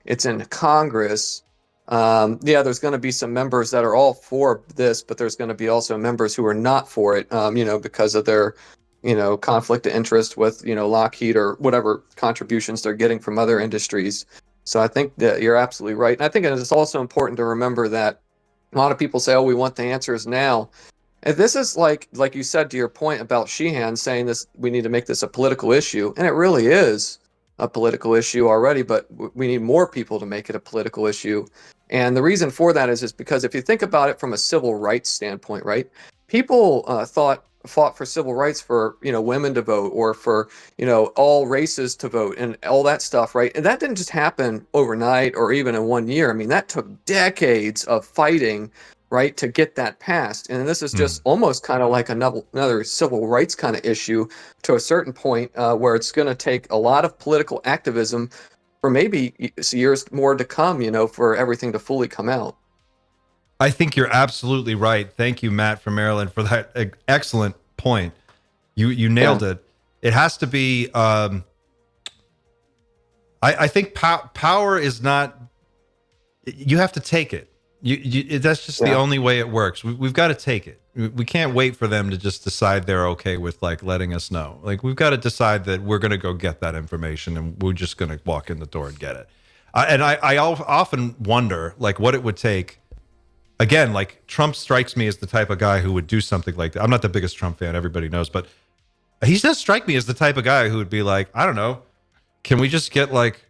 it's in Congress, there's going to be some members that are all for this, but there's going to be also members who are not for it, because of their, conflict of interest with, Lockheed or whatever contributions they're getting from other industries. So I think that you're absolutely right. And I think it's also important to remember that a lot of people say, oh, we want the answers now. And this is like you said, to your point about Sheehan saying this, we need to make this a political issue. And it really is a political issue already, but we need more people to make it a political issue. And the reason for that is because if you think about it from a civil rights standpoint, right? People fought for civil rights for, women to vote, or for, all races to vote and all that stuff, right? And that didn't just happen overnight or even in 1 year. I mean, that took decades of fighting, right, to get that passed. And this is just almost kind of like another civil rights kind of issue to a certain point, where it's going to take a lot of political activism for maybe years more to come, for everything to fully come out. I think you're absolutely right. Thank you, Matt from Maryland, for that excellent point. You nailed it. It has to be. I think power is not. You have to take it. That's just the only way it works. We've got to take it. We can't wait for them to just decide they're okay with like letting us know. Like, we've got to decide that we're going to go get that information, and we're just going to walk in the door and get it. And I often wonder like what it would take. Again, like, Trump strikes me as the type of guy who would do something like that. I'm not the biggest Trump fan, everybody knows, but he does strike me as the type of guy who would be like, I don't know, can we just get like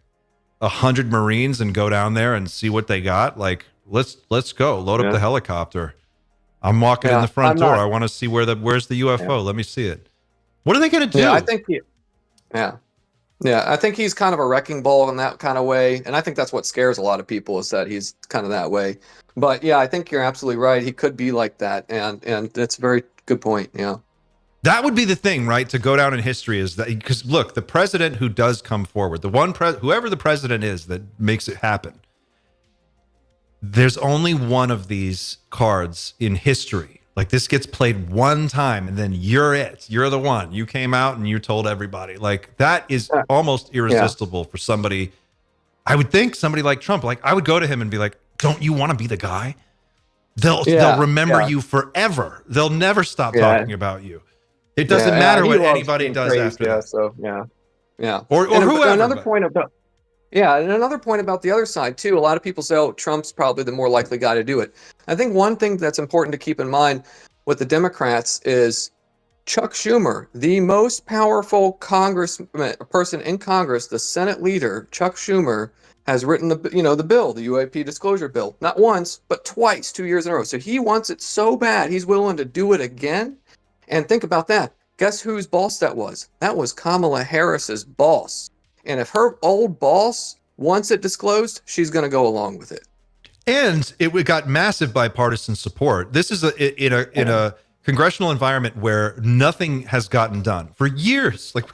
100 Marines and go down there and see what they got? Like, let's go, load up the helicopter. I'm walking in the front door. I want to see where's the UFO. Let me see it. What are they going to do? Yeah, I think I think he's kind of a wrecking ball in that kind of way, and I think that's what scares a lot of people, is that he's kind of that way. But yeah, I think you're absolutely right. He could be like that, and that's a very good point. Yeah, that would be the thing, right? To go down in history is that, because look, the president who does come forward, whoever the president is that makes it happen, there's only one of these cards in history. Like, this gets played one time, and then you're it. You're the one. You came out and you told everybody. Like, that is almost irresistible for somebody. I would think somebody like Trump. Like, I would go to him and be like, "Don't you want to be the guy?" They'll remember you forever. They'll never stop talking about you. It doesn't matter what anybody does after that. So or whoever. Another point about the other side too. A lot of people say, "Oh, Trump's probably the more likely guy to do it." I think one thing that's important to keep in mind with the Democrats is Chuck Schumer, the most powerful person in Congress, the Senate leader, Chuck Schumer, has written the bill, the UAP disclosure bill, not once, but twice, 2 years in a row. So he wants it so bad, he's willing to do it again. And think about that. Guess whose boss that was? That was Kamala Harris's boss. And if her old boss wants it disclosed, she's going to go along with it. And it got massive bipartisan support. This is in a congressional environment where nothing has gotten done for years. Like,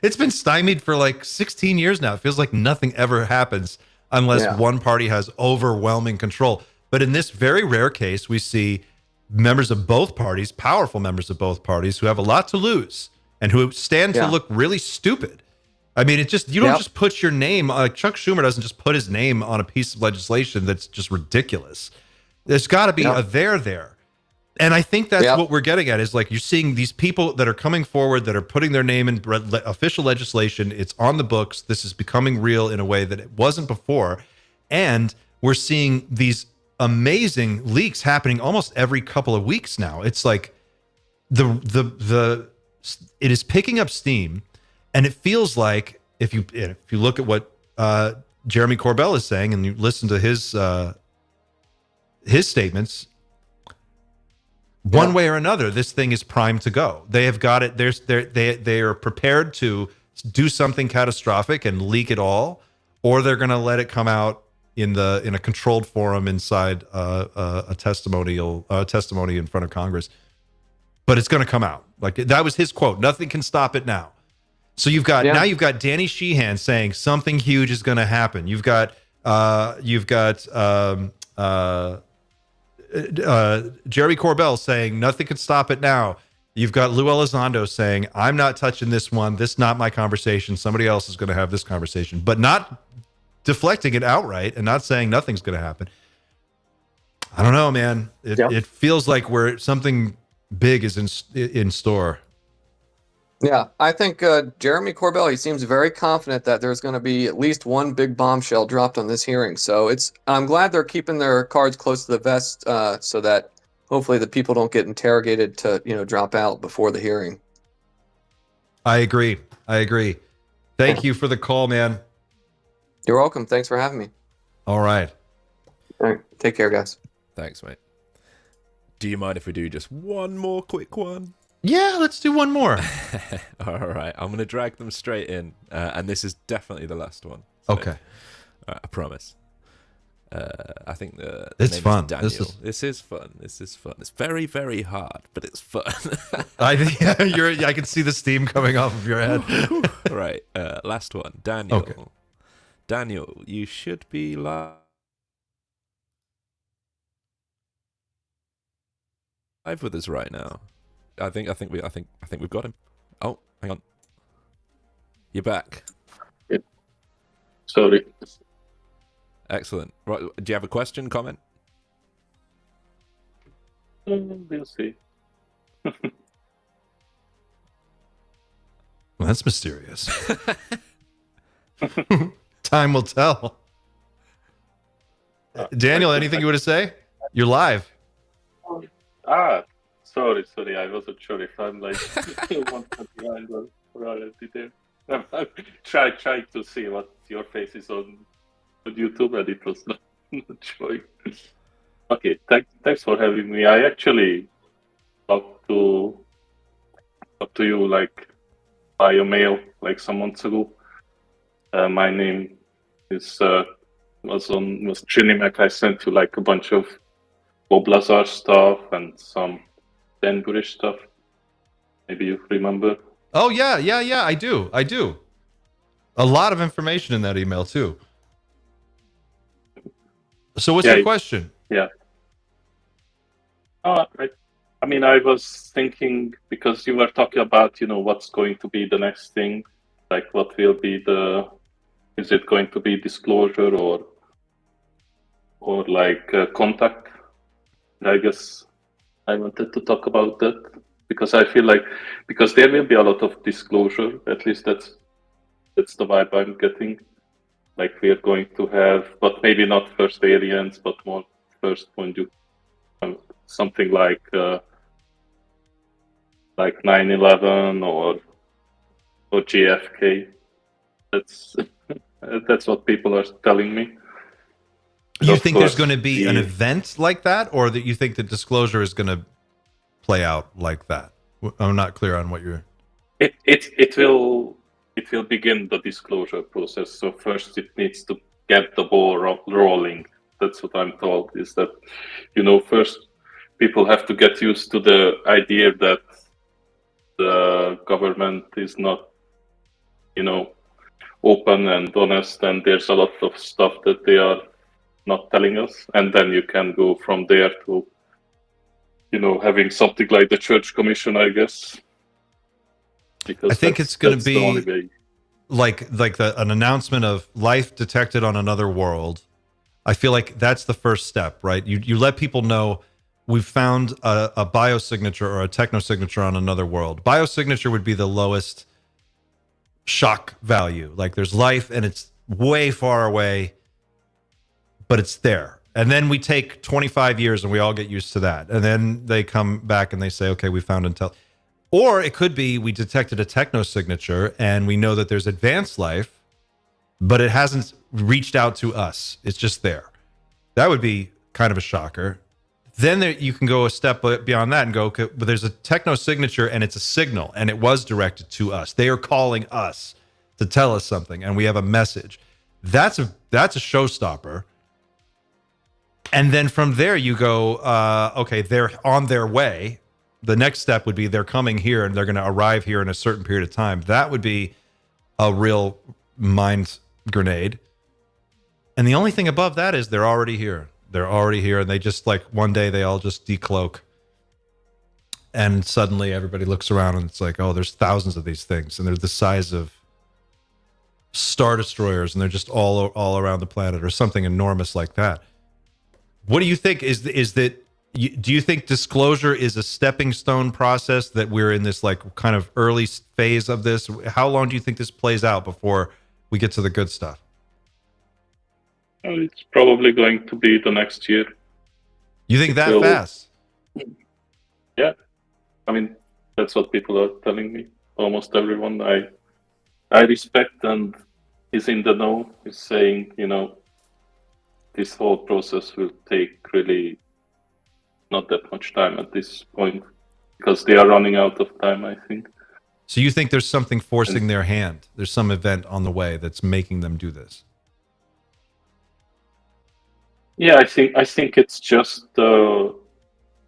it's been stymied for like 16 years now. It feels like nothing ever happens unless one party has overwhelming control. But in this very rare case, we see members of both parties, powerful members of both parties, who have a lot to lose and who stand to look really stupid. I mean, you don't just put your name, like Chuck Schumer doesn't just put his name on a piece of legislation that's just ridiculous. There's got to be a there. And I think that's what we're getting at, is like, you're seeing these people that are coming forward, that are putting their name in official legislation. It's on the books. This is becoming real in a way that it wasn't before. And we're seeing these amazing leaks happening almost every couple of weeks now. It's like it is picking up steam. And it feels like, if you look at what Jeremy Corbell is saying and you listen to his statements, one way or another, this thing is primed to go. They have got it. They are prepared to do something catastrophic and leak it all, or they're going to let it come out in a controlled forum inside a testimony in front of Congress. But it's going to come out. Like, that was his quote. Nothing can stop it now. So you've got Danny Sheehan saying something huge is going to happen. You've got Jerry Corbell saying nothing can stop it now. You've got Lou Elizondo saying, I'm not touching this one. This is not my conversation. Somebody else is going to have this conversation, but not deflecting it outright and not saying nothing's going to happen. I don't know, man. It feels like something big is in store. Yeah, I think Jeremy Corbell, he seems very confident that there's going to be at least one big bombshell dropped on this hearing. So I'm glad they're keeping their cards close to the vest so that hopefully the people don't get interrogated to, drop out before the hearing. I agree. Thank you for the call, man. You're welcome. Thanks for having me. All right. All right. Take care, guys. Thanks, mate. Do you mind if we do just one more quick one? Yeah, let's do one more. All right. I'm going to drag them straight in. And this is definitely the last one. So, okay. I promise. I think it's name fun. Is Daniel. This is fun. It's very, very hard, but it's fun. I can see the steam coming off of your head. Right. Last one. Daniel. Okay. Daniel, you should be live with us right now. I think we've got him. Oh, hang on. You're back. Yeah. Sorry. Excellent. Right, do you have a question, comment? We'll see. Well, that's mysterious. Time will tell. Daniel, anything you want to say? You're live. Sorry. I wasn't sure if I'm like 1 behind or already there. I'm trying to see what your face is on YouTube, and it was not showing. Okay, thanks for having me. I actually talked to you like via mail like some months ago. My name was Trinimec. I sent you like a bunch of Bob Lazar stuff and some Dan Burish stuff. Maybe you remember. Oh yeah, I do. A lot of information in that email too. So what's your question? Yeah. I mean, I was thinking, because you were talking about, what's going to be the next thing, like what will be is it going to be disclosure or like contact? I guess I wanted to talk about that because I feel like, because there will be a lot of disclosure, at least that's the vibe I'm getting. Like we're going to have, but maybe not first aliens, but more first point of view, something like 9/11 or JFK. That's what people are telling me. You think there's going to be an event like that, or that you think the disclosure is going to play out like that? I'm not clear on what you're. It will begin the disclosure process. So first, it needs to get the ball rolling. That's what I'm told. Is that first people have to get used to the idea that the government is not, open and honest, and there's a lot of stuff that they are not telling us, and then you can go from there to, having something like the Church Commission, I guess. Because I think it's going to be like an announcement of life detected on another world. I feel like that's the first step, right? You let people know we've found a biosignature or a technosignature on another world. Biosignature would be the lowest shock value. Like there's life and it's way far away, but it's there. And then we take 25 years and we all get used to that. And then they come back and they say, okay, we found intel. Or it could be we detected a technosignature and we know that there's advanced life, but it hasn't reached out to us. It's just there. That would be kind of a shocker. Then you can go a step beyond that and go, okay, but there's a technosignature and it's a signal and it was directed to us. They are calling us. to tell us something, and we have a message. That's a showstopper. And then from there you go, okay, they're on their way. The next step would be they're coming here and they're going to arrive here in a certain period of time. That would be a real mind grenade. And the only thing above that is they're already here. They're already here, and they just, like, one day they all just decloak. And suddenly everybody looks around and it's like, oh, there's thousands of these things, and they're the size of Star Destroyers, and they're just all around the planet, or something enormous like that. What do you think? Do you think disclosure is a stepping stone process, that we're in this, like, kind of early phase of this? How long do you think this plays out before we get to the good stuff? It's probably going to be the next year. You think that fast? Yeah. I mean, that's what people are telling me. Almost everyone I respect and is in the know is saying, this whole process will take really not that much time at this point, because they are running out of time, I think. So you think there's something forcing their hand? There's some event on the way that's making them do this? Yeah, I think it's just a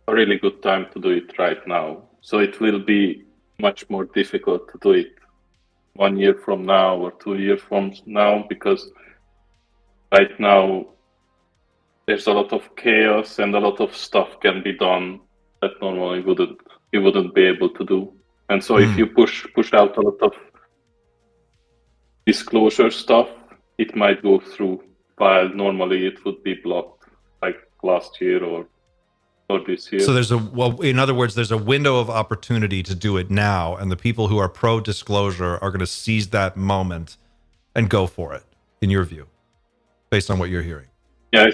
really good time to do it right now. So it will be much more difficult to do it 1 year from now or 2 years from now, because right now there's a lot of chaos and a lot of stuff can be done that normally you wouldn't be able to do. And so if you push out a lot of disclosure stuff, it might go through, while normally it would be blocked, like last year or this year. So in other words, there's a window of opportunity to do it now, and the people who are pro disclosure are going to seize that moment and go for it, in your view, based on what you're hearing. Yeah,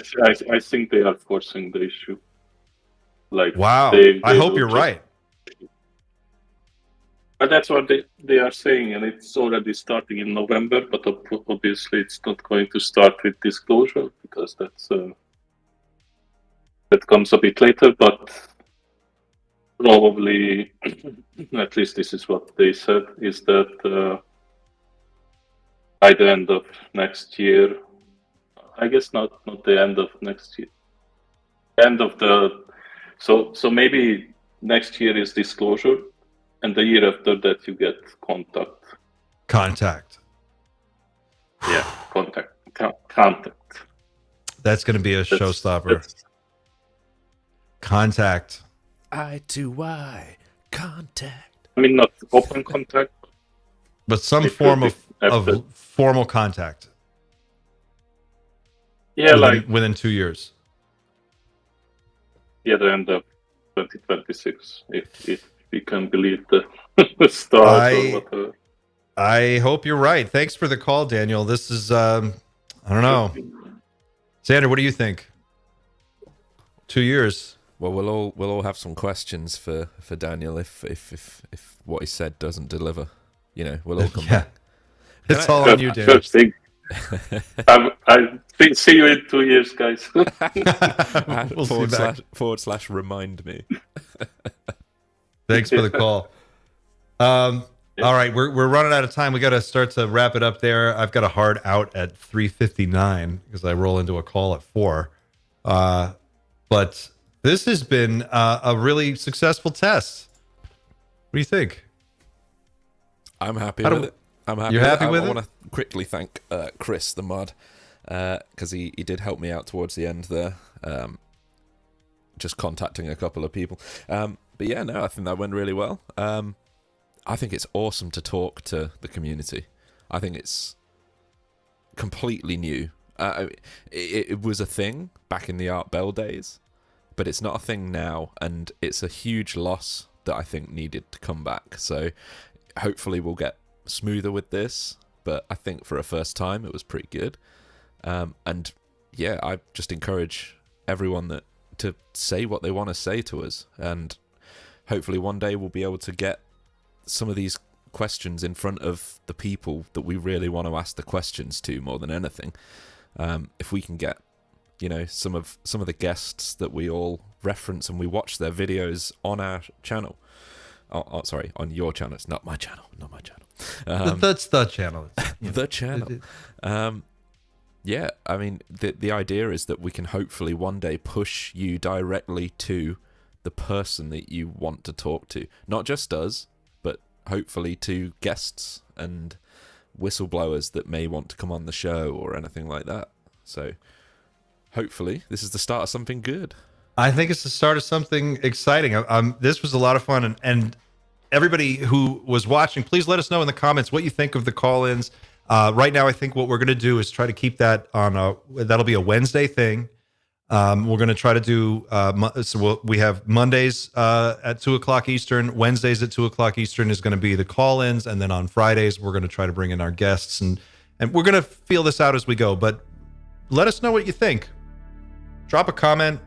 I think they are forcing the issue. Like, wow, I hope you're right. But that's what they are saying, and it's already starting in November. But obviously, it's not going to start with disclosure, because that comes a bit later. But probably, at least this is what they said, is that by the end of next year, I guess not the end of next year, end of so maybe next year is disclosure, and the year after that you get contact. Yeah, contact. That's going to be a showstopper. Contact. Eye to eye contact. I mean, not open contact, but some form of formal contact. Yeah, within 2 years. Yeah, the end of 2026, if we can believe the stars or whatever. I hope you're right. Thanks for the call, Daniel. This is I don't know. Xander, what do you think? 2 years. Well, we'll all have some questions for Daniel if what he said doesn't deliver. We'll all come back. It's all on you, Daniel. I see you in 2 years, guys. / remind me. Thanks for the call. All right, we're running out of time. We got to start to wrap it up there. I've got a hard out at 3:59 because I roll into a call at 4. But this has been a really successful test. What do you think? I'm happy with it. I'm happy. You're happy with it? I want to quickly thank Chris the mod, because he did help me out towards the end there, just contacting a couple of people. But yeah, no, I think that went really well. I think it's awesome to talk to the community. I think it's completely new. It was a thing back in the Art Bell days, but it's not a thing now, and it's a huge loss that I think needed to come back. So hopefully we'll get smoother with this, but I think for a first time it was pretty good. And yeah, I just encourage everyone to say what they want to say to us, and hopefully one day we'll be able to get some of these questions in front of the people that we really want to ask the questions to more than anything. If we can get some of the guests that we all reference and we watch their videos on our channel, sorry, on your channel. It's not my channel. Not my channel. That's the channel. The channel. Yeah, I mean, the idea is that we can hopefully one day push you directly to the person that you want to talk to. Not just us, but hopefully to guests and whistleblowers that may want to come on the show or anything like that. So hopefully this is the start of something good. I think it's the start of something exciting. This was a lot of fun, and everybody who was watching, please let us know in the comments what you think of the call-ins. Right now, I think what we're going to do is try to keep that on that'll be a Wednesday thing. We're going to try to do, we have Mondays at 2:00 Eastern, Wednesdays at 2:00 Eastern is going to be the call-ins. And then on Fridays, we're going to try to bring in our guests and we're going to feel this out as we go, but let us know what you think. Drop a comment.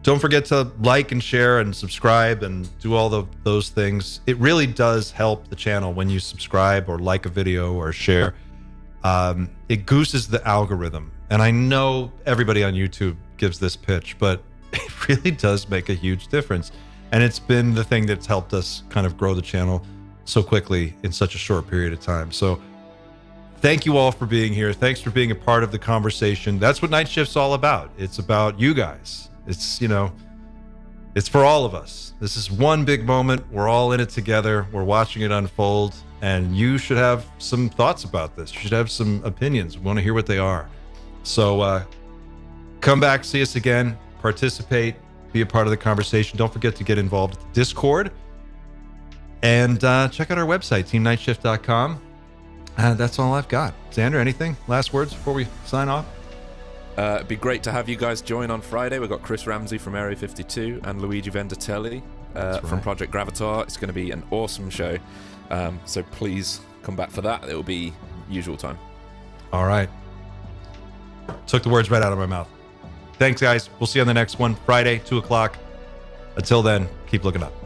Don't forget to like and share and subscribe and do all those things. It really does help the channel when you subscribe or like a video or share. It gooses the algorithm. And I know everybody on YouTube gives this pitch, but it really does make a huge difference. And it's been the thing that's helped us kind of grow the channel so quickly in such a short period of time. So thank you all for being here. Thanks for being a part of the conversation. That's what Night Shift's all about. It's about you guys. It's, it's for all of us. This is one big moment. We're all in it together. We're watching it unfold. And you should have some thoughts about this. You should have some opinions. We want to hear what they are. So come back, see us again, participate, be a part of the conversation. Don't forget to get involved with the Discord. And check out our website, teamnightshift.com. That's all I've got. Xander, anything? Last words before we sign off? It'd be great to have you guys join on Friday. We've got Chris Ramsey from Area 52 and Luigi Venditelli from Project Gravatar. It's going to be an awesome show. So please come back for that. It will be usual time. All right. Took the words right out of my mouth. Thanks, guys. We'll see you on the next one, Friday, 2:00. Until then, keep looking up.